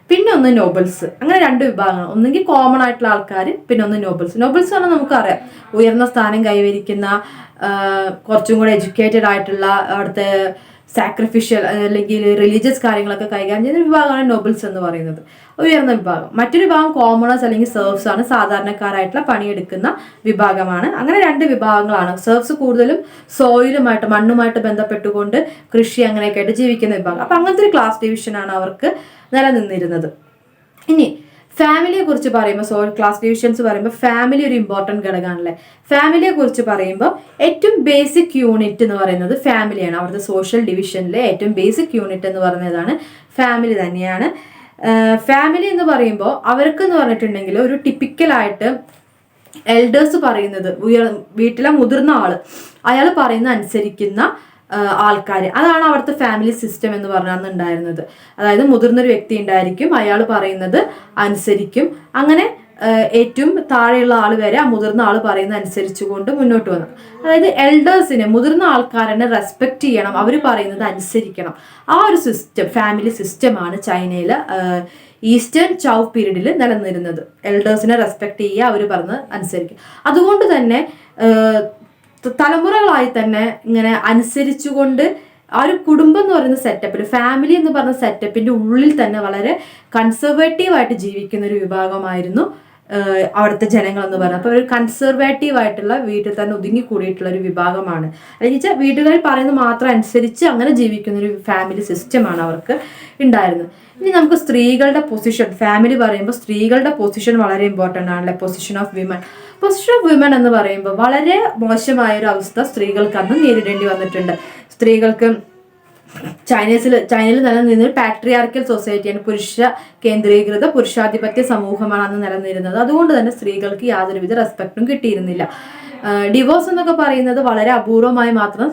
പിന്നെ ഒന്ന് നോബിൾസ്. അങ്ങനെ 2 വിഭാഗങ്ങൾ. ഒന്നെങ്കിൽ കോമൺ ആയിട്ടുള്ള ആൾക്കാർ, പിന്നെ ഒന്ന് നോബിൾസ്. നോബിൾസ് പറഞ്ഞാൽ നമുക്കറിയാം ഉയർന്ന സ്ഥാനം കൈവരിക്കുന്ന കുറച്ചും കൂടെ എഡ്യൂക്കേറ്റഡ് ആയിട്ടുള്ള അവിടുത്തെ സാക്രിഫിഷ്യൽ അല്ലെങ്കിൽ റിലീജിയസ് കാര്യങ്ങളൊക്കെ കൈകാര്യം ചെയ്യുന്ന വിഭാഗമാണ് നോബിൾസ് എന്ന് പറയുന്നത്, ഉയർന്ന വിഭാഗം. മറ്റൊരു വിഭാഗം കോമണേഴ്സ് അല്ലെങ്കിൽ സെർവ്സ് ആണ്, സാധാരണക്കാരായിട്ടുള്ള പണിയെടുക്കുന്ന വിഭാഗമാണ്. അങ്ങനെ 2 വിഭാഗങ്ങളാണ്. സെർവ്സ് കൂടുതലും സോയിലുമായിട്ട് മണ്ണുമായിട്ട് ബന്ധപ്പെട്ടുകൊണ്ട് കൃഷി അങ്ങനെയൊക്കെ ആയിട്ട് ജീവിക്കുന്ന വിഭാഗം. അപ്പൊ അങ്ങനത്തെ ഒരു ക്ലാസ് ഡിവിഷനാണ് അവർക്ക് നിലനിന്നിരുന്നത്. ഇനി ഫാമിലിയെ കുറിച്ച് പറയുമ്പോൾ ക്ലാസ് ഡിവിഷൻസ് പറയുമ്പോൾ ഫാമിലി ഒരു ഇമ്പോർട്ടൻറ്റ് ഘടകമാണല്ലേ. ഫാമിലിയെ കുറിച്ച് പറയുമ്പോൾ ഏറ്റവും ബേസിക് യൂണിറ്റ് എന്ന് പറയുന്നത് ഫാമിലിയാണ്. അവിടുത്തെ സോഷ്യൽ ഡിവിഷനിലെ ഏറ്റവും ബേസിക് യൂണിറ്റ് എന്ന് പറയുന്നതാണ് ഫാമിലി തന്നെയാണ്. ഫാമിലി എന്ന് പറയുമ്പോൾ അവർക്ക് എന്ന് പറഞ്ഞിട്ടുണ്ടെങ്കിൽ ഒരു ടിപ്പിക്കലായിട്ട് എൽഡേഴ്സ് പറയുന്നത്, വീട്ടിലെ മുതിർന്ന ആള് അയാൾ പറയുന്ന അനുസരിക്കുന്ന ആൾക്കാർ, അതാണ് അവിടുത്തെ ഫാമിലി സിസ്റ്റം എന്ന് പറഞ്ഞാൽ ഉണ്ടായിരുന്നത്. അതായത് മുതിർന്നൊരു വ്യക്തി ഉണ്ടായിരിക്കും, അയാൾ പറയുന്നത് അനുസരിക്കും. അങ്ങനെ ഏറ്റവും താഴെയുള്ള ആൾ വരെ ആ മുതിർന്ന ആൾ പറയുന്ന അനുസരിച്ചുകൊണ്ട് മുന്നോട്ട് വന്നു. അതായത് എൽഡേഴ്സിനെ, മുതിർന്ന ആൾക്കാരെ റെസ്പെക്ട് ചെയ്യണം, അവർ പറയുന്നത് അനുസരിക്കണം. ആ ഒരു സിസ്റ്റം, ഫാമിലി സിസ്റ്റമാണ് ചൈനയിൽ ഈസ്റ്റേൺ ചൗ പീരീഡിൽ നിലനിന്നിരുന്നത്. എൽഡേഴ്സിനെ റെസ്പെക്ട് ചെയ്യുക, അവർ പറഞ്ഞത് അനുസരിക്കുക. അതുകൊണ്ട് തന്നെ തലമുറകളായി തന്നെ ഇങ്ങനെ അനുസരിച്ചുകൊണ്ട് ആ ഒരു കുടുംബം എന്ന് പറയുന്ന സെറ്റപ്പിൽ, ഫാമിലി എന്ന് പറഞ്ഞ സെറ്റപ്പിന്റെ ഉള്ളിൽ തന്നെ വളരെ കൺസർവേറ്റീവായിട്ട് ജീവിക്കുന്ന ഒരു വിഭാഗമായിരുന്നു അവിടുത്തെ ജനങ്ങൾ എന്ന് പറയുന്നത്. അപ്പോൾ ഒരു കൺസർവേറ്റീവ് ആയിട്ടുള്ള വീട്ടിൽ തന്നെ ഒതുങ്ങി കൂടിയിട്ടുള്ള ഒരു വിഭാഗമാണ്. അല്ലെങ്കിൽ വീട്ടുകാർ പറയുന്നത് മാത്രം അനുസരിച്ച് അങ്ങനെ ജീവിക്കുന്ന ഒരു ഫാമിലി സിസ്റ്റമാണ് അവർക്ക് ഉണ്ടായിരുന്നത്. ഇനി നമുക്ക് സ്ത്രീകളുടെ പൊസിഷൻ, ഫാമിലി പറയുമ്പോൾ സ്ത്രീകളുടെ പൊസിഷൻ വളരെ ഇമ്പോർട്ടൻ്റ് ആണല്ലേ. പൊസിഷൻ ഓഫ് വിമൻ എന്ന് പറയുമ്പോൾ വളരെ മോശമായ ഒരു അവസ്ഥ സ്ത്രീകൾക്ക് അന്ന് നേരിടേണ്ടി വന്നിട്ടുണ്ട്. സ്ത്രീകൾക്ക് ചൈനയിൽ നിലനിന്നിരുന്ന പാട്രിയാർക്കൽ സൊസൈറ്റിയാണ്, പുരുഷ കേന്ദ്രീകൃത പുരുഷാധിപത്യ സമൂഹമാണ് അന്ന് നിലനിന്നിരുന്നത്. അതുകൊണ്ട് തന്നെ സ്ത്രീകൾക്ക് യാതൊരുവിധ റെസ്പെക്റ്റും കിട്ടിയിരുന്നില്ല. ഡിവോഴ്സ് എന്നൊക്കെ പറയുന്നത് വളരെ അപൂർവമായി മാത്രം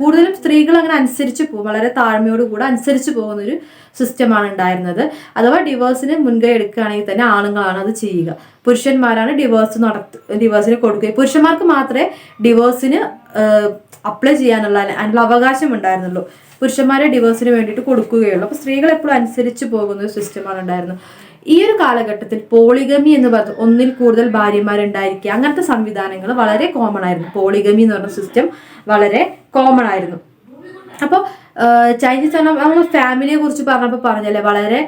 കൂടുതലും സ്ത്രീകൾ അങ്ങനെ അനുസരിച്ച് പോകും, വളരെ താഴ്മയോടുകൂടെ അനുസരിച്ച് പോകുന്നൊരു സിസ്റ്റമാണ് ഉണ്ടായിരുന്നത്. അഥവാ ഡിവോഴ്സിന് മുൻകൈ എടുക്കുകയാണെങ്കിൽ തന്നെ ആണുങ്ങളാണ് അത് ചെയ്യുക. പുരുഷന്മാരാണ് ഡിവോഴ്സിന് കൊടുക്കുക. പുരുഷന്മാർക്ക് മാത്രമേ ഡിവോഴ്സിന് അപ്ലൈ ചെയ്യാനുള്ള അതിനുള്ള അവകാശം ഉണ്ടായിരുന്നുള്ളൂ. പുരുഷന്മാരെ ഡിവോഴ്സിന് വേണ്ടിയിട്ട് കൊടുക്കുകയുള്ളൂ. അപ്പോൾ സ്ത്രീകൾ എപ്പോഴും അനുസരിച്ച് പോകുന്ന ഒരു സിസ്റ്റമാണ് ഉണ്ടായിരുന്നത്. ഈ ഒരു കാലഘട്ടത്തിൽ പോളിഗമി എന്ന് പറഞ്ഞ ഒന്നിൽ കൂടുതൽ ഭാര്യമാരുണ്ടായിരിക്കുക, അങ്ങനത്തെ സംവിധാനങ്ങൾ വളരെ കോമൺ ആയിരുന്നു. പോളിഗമി എന്ന് പറഞ്ഞ സിസ്റ്റം വളരെ കോമൺ ആയിരുന്നു. അപ്പോൾ ചൈനീസ് നമ്മൾ ഫാമിലിയെ കുറിച്ച് പറഞ്ഞല്ലേ, വളരെ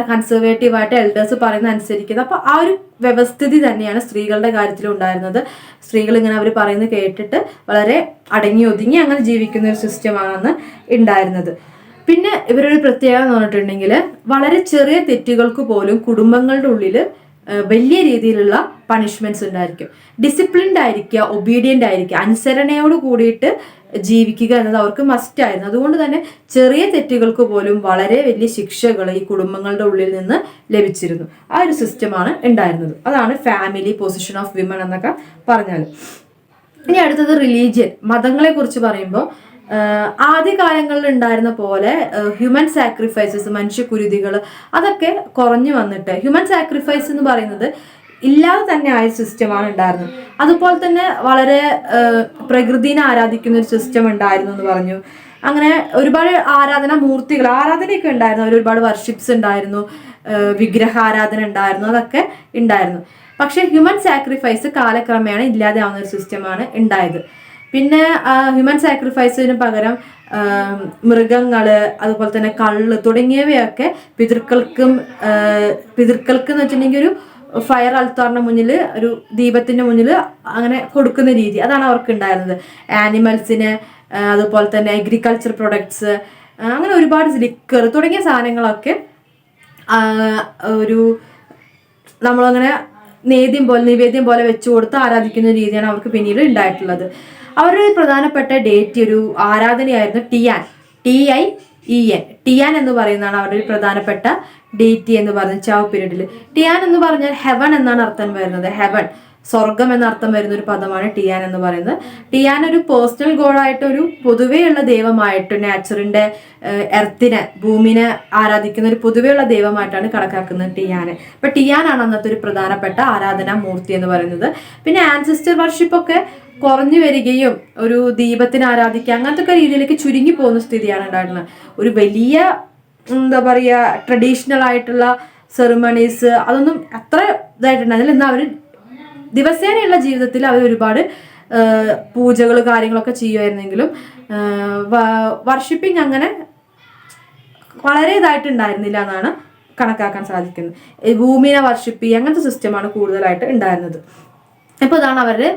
കൺസർവേറ്റീവായിട്ട് എൽഡേഴ്സ് പറയുന്ന അനുസരിക്കുന്നത്. അപ്പോൾ ആ ഒരു വ്യവസ്ഥിതി തന്നെയാണ് സ്ത്രീകളുടെ കാര്യത്തിലും ഉണ്ടായിരുന്നത്. സ്ത്രീകൾ ഇങ്ങനെ അവർ പറയുന്നത് കേട്ടിട്ട് വളരെ അടങ്ങി ഒതുങ്ങി അങ്ങനെ ജീവിക്കുന്ന ഒരു സിസ്റ്റമാണ് ഉണ്ടായിരുന്നത്. പിന്നെ ഇവരൊരു പ്രത്യേകത എന്ന് പറഞ്ഞിട്ടുണ്ടെങ്കിൽ വളരെ ചെറിയ തെറ്റുകൾക്ക് പോലും കുടുംബങ്ങളുടെ ഉള്ളിൽ വലിയ രീതിയിലുള്ള പണിഷ്മെന്റ്സ് ഉണ്ടായിരിക്കും. ഡിസിപ്ലിൻഡ് ആയിരിക്കുക, ഒബീഡിയൻ്റ് ആയിരിക്കുക, അനുസരണയോട് കൂടിയിട്ട് ജീവിക്കുക എന്നത് അവർക്ക് മസ്റ്റ് ആയിരുന്നു. അതുകൊണ്ട് തന്നെ ചെറിയ തെറ്റുകൾക്ക് പോലും വളരെ വലിയ ശിക്ഷകൾ ഈ കുടുംബങ്ങളുടെ ഉള്ളിൽ നിന്ന് ലഭിച്ചിരുന്നു. ആ ഒരു സിസ്റ്റമാണ് ഉണ്ടായിരുന്നത്. അതാണ് ഫാമിലി, പൊസിഷൻ ഓഫ് വിമൻ എന്നൊക്കെ പറഞ്ഞാൽ. ഇനി അടുത്തത് റിലീജിയൻ, മതങ്ങളെ കുറിച്ച് പറയുമ്പോൾ ആദ്യകാലങ്ങളിൽ ഉണ്ടായിരുന്ന പോലെ ഹ്യൂമൻ സാക്രിഫൈസസ്, മനുഷ്യക്കുരുതികൾ അതൊക്കെ കുറഞ്ഞു വന്നിട്ട് ഹ്യൂമൻ സാക്രിഫൈസ് എന്ന് പറയുന്നത് ഇല്ലാതെ തന്നെ ആയ സിസ്റ്റമാണ് ഉണ്ടായിരുന്നത്. അതുപോലെ തന്നെ വളരെ പ്രകൃതിനെ ആരാധിക്കുന്ന ഒരു സിസ്റ്റം ഉണ്ടായിരുന്നു എന്ന് പറഞ്ഞു. അങ്ങനെ ഒരുപാട് ആരാധനയൊക്കെ ഉണ്ടായിരുന്നു. ഒരുപാട് വർഷിപ്സ് ഉണ്ടായിരുന്നു, വിഗ്രഹാരാധന ഉണ്ടായിരുന്നു, അതൊക്കെ ഉണ്ടായിരുന്നു. പക്ഷെ ഹ്യൂമൻ സാക്രിഫൈസ് കാലക്രമേണ ഇല്ലാതെ ആവുന്ന ഒരു സിസ്റ്റമാണ് ഉണ്ടായത്. പിന്നെ ഹ്യൂമൻ സാക്രിഫൈസിന് പകരം മൃഗങ്ങള്, അതുപോലെ തന്നെ കള്ള് തുടങ്ങിയവയൊക്കെ പിതൃക്കൾക്ക് എന്ന് വെച്ചിട്ടുണ്ടെങ്കിൽ ഒരു ഫയർ അൽത്താറിന്റെ മുന്നിൽ, ഒരു ദീപത്തിന്റെ മുന്നിൽ അങ്ങനെ കൊടുക്കുന്ന രീതി, അതാണ് അവർക്ക് ഉണ്ടായിരുന്നത്. ആനിമൽസിന്, അതുപോലെ തന്നെ അഗ്രികൾച്ചർ പ്രൊഡക്ട്സ്, അങ്ങനെ ഒരുപാട് ലിക്കർ തുടങ്ങിയ സാധനങ്ങളൊക്കെ ഒരു നമ്മളങ്ങനെ നിവേദ്യം പോലെ വെച്ചു കൊടുത്ത് ആരാധിക്കുന്ന രീതിയാണ് അവർക്ക് പിന്നീട് ഉണ്ടായിട്ടുള്ളത്. അവരുടെ പ്രധാനപ്പെട്ട ഡേറ്റ് ഒരു ആരാധനയായിരുന്നു ടിയാൻ, TIEN. ടിയാൻ എന്ന് പറയുന്നതാണ് അവരുടെ ഒരു പ്രധാനപ്പെട്ട ഡേറ്റ് എന്ന് പറയുന്നത് ചാവ് പീരീഡിൽ. ടിയാൻ എന്ന് പറഞ്ഞാൽ ഹെവൻ എന്നാണ് അർത്ഥം വരുന്നത്. ഹെവൻ, സ്വർഗം എന്നർത്ഥം വരുന്ന ഒരു പദമാണ് ടിയാൻ എന്ന് പറയുന്നത്. ടിയാൻ ഒരു പേഴ്സണൽ ഗോഡായിട്ട്, ഒരു പൊതുവെയുള്ള ദൈവമായിട്ട്, നാച്ചുറിന്റെ എർത്തിനെ, ഭൂമിനെ ആരാധിക്കുന്ന ഒരു പൊതുവെയുള്ള ദൈവമായിട്ടാണ് കണക്കാക്കുന്നത് ടിയാനെ. അപ്പൊ ടിയാനാണ് അന്നത്തെ ഒരു പ്രധാനപ്പെട്ട ആരാധനാ മൂർത്തി എന്ന് പറയുന്നത്. പിന്നെ ആൻസിസ്റ്റർ വർഷിപ്പ് ഒക്കെ കുറഞ്ഞു വരികയും ഒരു ദീപത്തിന് ആരാധിക്കുക അങ്ങനത്തെ ഒക്കെ രീതിയിലേക്ക് ചുരുങ്ങി പോകുന്ന സ്ഥിതിയാണ് ഉണ്ടായിരുന്നത്. ഒരു വലിയ എന്താ പറയുക, ട്രഡീഷണൽ ആയിട്ടുള്ള സെറിമണീസ് അതൊന്നും അത്ര ഇതായിട്ടുണ്ടായിരുന്നില്ല. എന്നാൽ അവർ ദിവസേനയുള്ള ജീവിതത്തിൽ അവർ ഒരുപാട് പൂജകൾ കാര്യങ്ങളൊക്കെ ചെയ്യുമായിരുന്നെങ്കിലും വർഷിപ്പിംഗ് അങ്ങനെ വളരെ ഇതായിട്ടുണ്ടായിരുന്നില്ല എന്നാണ് കണക്കാക്കാൻ സാധിക്കുന്നത്. ഭൂമിനെ വർഷിപ്പ് ചെയ്യുക അങ്ങനത്തെ സിസ്റ്റമാണ് കൂടുതലായിട്ട് ഉണ്ടായിരുന്നത്. അപ്പോൾ ഇതാണ് അവരുടെ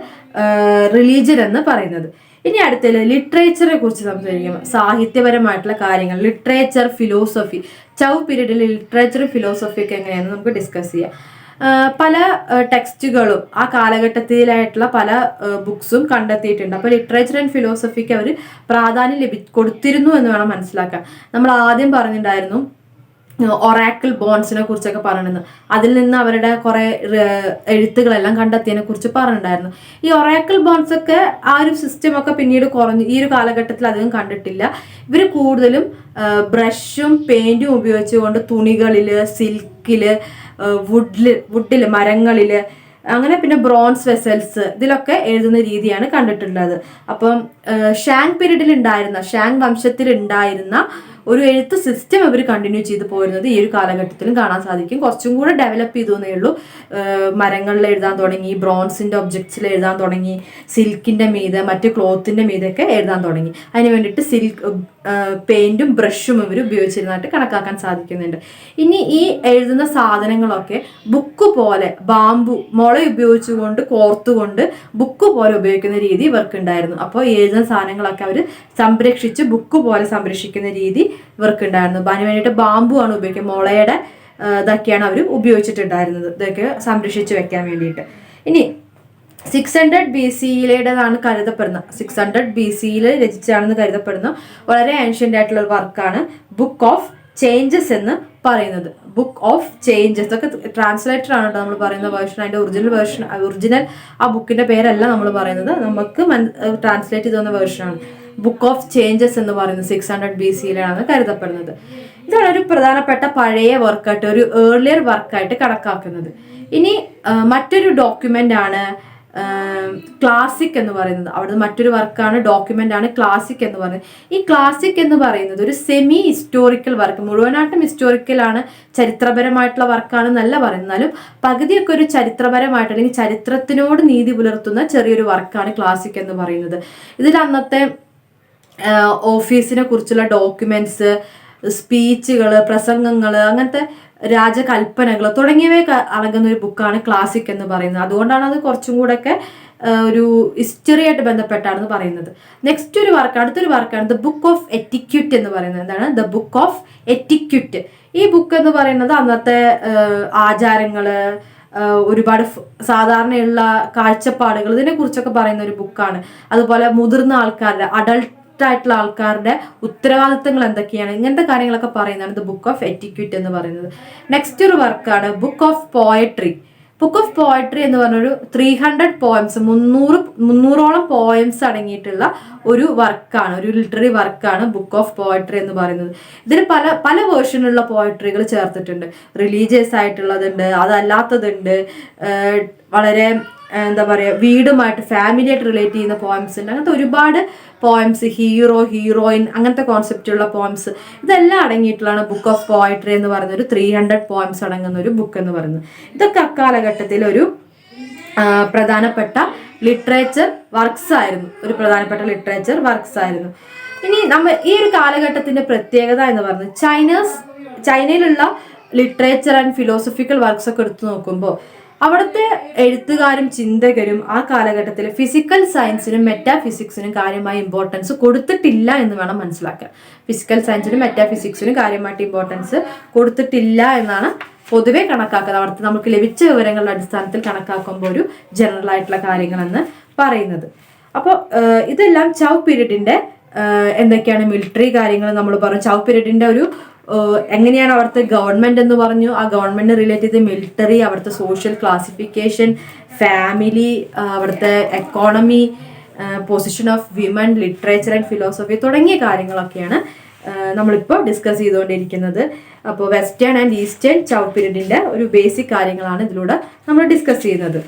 റിലീജിയൻ എന്ന് പറയുന്നത്. ഇനി അടുത്തത് ലിറ്ററേച്ചറെ കുറിച്ച് സംസാരിക്കുമ്പോൾ സാഹിത്യപരമായിട്ടുള്ള കാര്യങ്ങൾ, ലിറ്ററേച്ചർ, ഫിലോസഫി, ചൗ പീരീഡിൽ ലിറ്ററേച്ചറും ഫിലോസഫിയൊക്കെ എങ്ങനെയാണെന്ന് നമുക്ക് ഡിസ്കസ് ചെയ്യാം. പല ടെക്സ്റ്റുകളും ആ കാലഘട്ടത്തിലായിട്ടുള്ള പല ബുക്സും കണ്ടെത്തിയിട്ടുണ്ട്. അപ്പോൾ ലിറ്ററേച്ചർ ആൻഡ് ഫിലോസഫിക്ക് അവർ പ്രാധാന്യം കൊടുത്തിരുന്നു എന്ന് വേണം മനസ്സിലാക്കാൻ. നമ്മൾ ആദ്യം പറഞ്ഞിട്ടുണ്ടായിരുന്നു ഒറാക്കിൾ ബോൺസിനെ കുറിച്ചൊക്കെ പറയുന്നത്. അതിൽ നിന്ന് അവരുടെ കുറെ എഴുത്തുകളെല്ലാം കണ്ടെത്തിയതിനെ കുറിച്ച് പറഞ്ഞിട്ടുണ്ടായിരുന്നു. ഈ ഒറാക്കിൾ ബോൺസ് ഒക്കെ ആ ഒരു സിസ്റ്റം ഒക്കെ പിന്നീട് കുറഞ്ഞു. ഈ ഒരു കാലഘട്ടത്തിൽ അധികം കണ്ടിട്ടില്ല. ഇവർ കൂടുതലും ബ്രഷും പെയിന്റും ഉപയോഗിച്ചുകൊണ്ട് തുണികളില്, സിൽക്കില്, വുഡില്, മരങ്ങളില് അങ്ങനെ പിന്നെ ബ്രോൺസ് വെസൽസ് ഇതിലൊക്കെ എഴുതുന്ന രീതിയാണ് കണ്ടിട്ടുള്ളത്. അപ്പം ഷാങ് പീരീഡിൽ ഉണ്ടായിരുന്ന, ഷാങ് വംശത്തിൽ ഉണ്ടായിരുന്ന ഒരു എഴുത്ത് സിസ്റ്റം ഇവർ കണ്ടിന്യൂ ചെയ്ത് പോരുന്നത് ഈ ഒരു കാലഘട്ടത്തിലും കാണാൻ സാധിക്കും. കുറച്ചും കൂടെ ഡെവലപ്പ് ചെയ്തു എന്നേ ഉള്ളൂ. മരങ്ങളിൽ എഴുതാൻ തുടങ്ങി, ബ്രോൺസിന്റെ ഒബ്ജക്ട്സിൽ എഴുതാൻ തുടങ്ങി, സിൽക്കിന്റെ മീതെ മറ്റു ക്ലോത്തിന്റെ മീതൊക്കെ എഴുതാൻ തുടങ്ങി. അതിന് വേണ്ടിയിട്ട് പെയിന്റും ബ്രഷും ഇവർ ഉപയോഗിച്ചിരുന്നതായിട്ട് കണക്കാക്കാൻ സാധിക്കുന്നുണ്ട്. ഇനി ഈ എഴുതുന്ന സാധനങ്ങളൊക്കെ ബുക്ക് പോലെ ബാമ്പു മുള ഉപയോഗിച്ചുകൊണ്ട് കോർത്തുകൊണ്ട് ബുക്ക് പോലെ ഉപയോഗിക്കുന്ന രീതി ഇവർക്കുണ്ടായിരുന്നു. അപ്പോൾ എഴുതുന്ന സാധനങ്ങളൊക്കെ അവർ സംരക്ഷിച്ച് ബുക്ക് പോലെ സംരക്ഷിക്കുന്ന രീതി ഇവർക്കുണ്ടായിരുന്നു. അതിന് വേണ്ടിയിട്ട് ബാമ്പു ആണ് ഉപയോഗിക്കുക, മുളയുടെ ഇതൊക്കെയാണ് അവർ ഉപയോഗിച്ചിട്ടുണ്ടായിരുന്നത്, ഇതൊക്കെ സംരക്ഷിച്ച് വെക്കാൻ വേണ്ടിയിട്ട്. ഇനി 600 BC-യിലേതാണ് കരുതപ്പെടുന്നത്, 600 BC-യിൽ രചിച്ചാണെന്ന് കരുതപ്പെടുന്ന വളരെ ഏൻഷ്യൻ്റ് ആയിട്ടുള്ള ഒരു വർക്കാണ് ബുക്ക് ഓഫ് ചേഞ്ചസ് എന്ന് പറയുന്നത്. ബുക്ക് ഓഫ് ചേഞ്ചസ് ഇതൊക്കെ ട്രാൻസ്ലേറ്റർ ആണ് കേട്ടോ നമ്മൾ പറയുന്ന വേർഷൻ. അതിൻ്റെ ഒറിജിനൽ ആ ബുക്കിൻ്റെ പേരല്ല നമ്മൾ പറയുന്നത്, നമുക്ക് ട്രാൻസ്ലേറ്റ് ചെയ്ത് തന്ന വേർഷനാണ്. ബുക്ക് ഓഫ് ചേഞ്ചസ് എന്ന് പറയുന്നത് 600 BC-യിലാണ് കരുതപ്പെടുന്നത്. ഇതാണ് ഒരു പ്രധാനപ്പെട്ട പഴയ വർക്കായിട്ട്, ഒരു ഏർലിയർ വർക്കായിട്ട് കണക്കാക്കുന്നത്. ഇനി മറ്റൊരു ഡോക്യുമെൻ്റ് ആണ് ക്ലാസിക് എന്ന് പറയുന്നത്. അവിടെ മറ്റൊരു വർക്കാണ്, ഡോക്യുമെന്റ് ആണ് ക്ലാസിക് എന്ന് പറയുന്നത്. ഈ ക്ലാസിക് എന്ന് പറയുന്നത് ഒരു സെമി ഹിസ്റ്റോറിക്കൽ വർക്ക്, മുഴുവനായിട്ടും ഹിസ്റ്റോറിക്കലാണ്, ചരിത്രപരമായിട്ടുള്ള വർക്കാണ് എന്നല്ല പറയുന്നത്, എന്നാലും പകുതിയൊക്കെ ഒരു ചരിത്രപരമായിട്ട് അല്ലെങ്കിൽ ചരിത്രത്തിനോട് നീതി പുലർത്തുന്ന ചെറിയൊരു വർക്കാണ് ക്ലാസിക് എന്ന് പറയുന്നത്. ഇതിൽ അന്നത്തെ ഓഫീസിനെ കുറിച്ചുള്ള ഡോക്യുമെന്റ്സ്, സ്പീച്ചുകൾ, പ്രസംഗങ്ങൾ, അങ്ങനത്തെ രാജകൽപ്പനകൾ തുടങ്ങിയവയൊക്കെ അടങ്ങുന്ന ഒരു ബുക്കാണ് ക്ലാസിക് എന്ന് പറയുന്നത്. അതുകൊണ്ടാണ് അത് കുറച്ചും കൂടെയൊക്കെ ഒരു ഹിസ്റ്ററി ആയിട്ട് ബന്ധപ്പെട്ടാണെന്ന് പറയുന്നത്. നെക്സ്റ്റ് ഒരു വർക്ക്, അടുത്തൊരു വർക്കാണ് ദ ബുക്ക് ഓഫ് എറ്റിക്യൂറ്റ് എന്ന് പറയുന്നത്. എന്താണ് ദ ബുക്ക് ഓഫ് എറ്റിക്യൂറ്റ്? ഈ ബുക്ക് എന്ന് പറയുന്നത് അന്നത്തെ ആചാരങ്ങള്, ഒരുപാട് സാധാരണയുള്ള കാഴ്ചപ്പാടുകൾ, ഇതിനെ കുറിച്ചൊക്കെ പറയുന്ന ഒരു ബുക്കാണ്. അതുപോലെ മുതിർന്ന ആൾക്കാരുടെ, ആയിട്ടുള്ള ആൾക്കാരുടെ ഉത്തരവാദിത്തങ്ങൾ എന്തൊക്കെയാണ്, ഇങ്ങനത്തെ കാര്യങ്ങളൊക്കെ പറയുന്നതാണ് ദ ബുക്ക് ഓഫ് എറ്റിക്യൂറ്റ് എന്ന് പറയുന്നത്. നെക്സ്റ്റ് ഒരു വർക്കാണ് book of poetry. Book of poetry എന്ന് പറഞ്ഞൊരു 300 പോയംസ്, 300ഓളം പോയംസ് അടങ്ങിയിട്ടുള്ള ഒരു വർക്കാണ്, ഒരു ലിറ്റററി വർക്കാണ് ബുക്ക് ഓഫ് പോയട്രി എന്ന് പറയുന്നത്. ഇതിൽ പല വേർഷനുള്ള പോയട്രികൾ ചേർത്തിട്ടുണ്ട്. റിലീജിയസ് ആയിട്ടുള്ളതുണ്ട്, അതല്ലാത്തതുണ്ട്, വളരെ എന്താ പറയുക വീടുമായിട്ട് ഫാമിലിയായിട്ട് റിലേറ്റ് ചെയ്യുന്ന പോയംസ് ഉണ്ട്. അങ്ങനത്തെ ഒരുപാട് പോയംസ്, ഹീറോ ഹീറോയിൻ അങ്ങനത്തെ കോൺസെപ്റ്റുള്ള പോയംസ് ഇതെല്ലാം അടങ്ങിയിട്ടുള്ളതാണ് ബുക്ക് ഓഫ് പോയട്രി എന്ന് പറയുന്ന ഒരു 300 പോയംസ് അടങ്ങുന്ന ഒരു ബുക്ക് എന്ന് പറയുന്നത്. ഇതൊക്കെ അക്കാലഘട്ടത്തിൽ ഒരു പ്രധാനപ്പെട്ട ലിറ്ററേച്ചർ വർക്ക്സ് ആയിരുന്നു, ഇനി ഈ ഒരു കാലഘട്ടത്തിന്റെ പ്രത്യേകത എന്ന് പറയുന്നത് ചൈനയിലുള്ള ലിറ്ററേച്ചർ ആൻഡ് ഫിലോസഫിക്കൽ വർക്ക്സ് ഒക്കെ എടുത്തു നോക്കുമ്പോൾ അവിടുത്തെ എഴുത്തുകാരും ചിന്തകരും ആ കാലഘട്ടത്തിൽ ഫിസിക്കൽ സയൻസിനും മെറ്റാഫിസിക്സിനും കാര്യമായ ഇമ്പോർട്ടൻസ് കൊടുത്തിട്ടില്ല എന്ന് വേണം മനസ്സിലാക്കാൻ. ഫിസിക്കൽ സയൻസിനും മെറ്റാഫിസിക്സിനും കാര്യമായിട്ട് ഇമ്പോർട്ടൻസ് കൊടുത്തിട്ടില്ല എന്നാണ് പൊതുവെ കണക്കാക്കുന്നത്. അവിടുത്തെ നമുക്ക് ലഭിച്ച വിവരങ്ങളുടെ അടിസ്ഥാനത്തിൽ കണക്കാക്കുമ്പോൾ ഒരു ജനറൽ ആയിട്ടുള്ള കാര്യങ്ങളെന്ന് പറയുന്നത്. അപ്പോൾ ഇതെല്ലാം ചൗ പീരീഡിന്റെ എന്തൊക്കെയാണ് മിലിറ്ററി കാര്യങ്ങൾ നമ്മൾ പറഞ്ഞു. ചൗ പീരീഡിന്റെ ഒരു എങ്ങനെയാണ് അവിടുത്തെ ഗവൺമെന്റ് എന്ന് പറഞ്ഞു, ആ ഗവൺമെന്റ് റിലേറ്റ് ചെയ്ത് മിലിറ്ററി, അവിടുത്തെ സോഷ്യൽ ക്ലാസിഫിക്കേഷൻ, ഫാമിലി, അവിടുത്തെ economy, position of women, literature and philosophy തുടങ്ങിയ കാര്യങ്ങളൊക്കെയാണ് നമ്മളിപ്പോൾ ഡിസ്കസ് ചെയ്തുകൊണ്ടിരിക്കുന്നത്. അപ്പോൾ വെസ്റ്റേൺ ആൻഡ് ഈസ്റ്റേൺ ചൗ പീരീഡിന്റെ ഒരു ബേസിക് കാര്യങ്ങളാണ് ഇതിലൂടെ നമ്മൾ ഡിസ്കസ് ചെയ്യുന്നത്.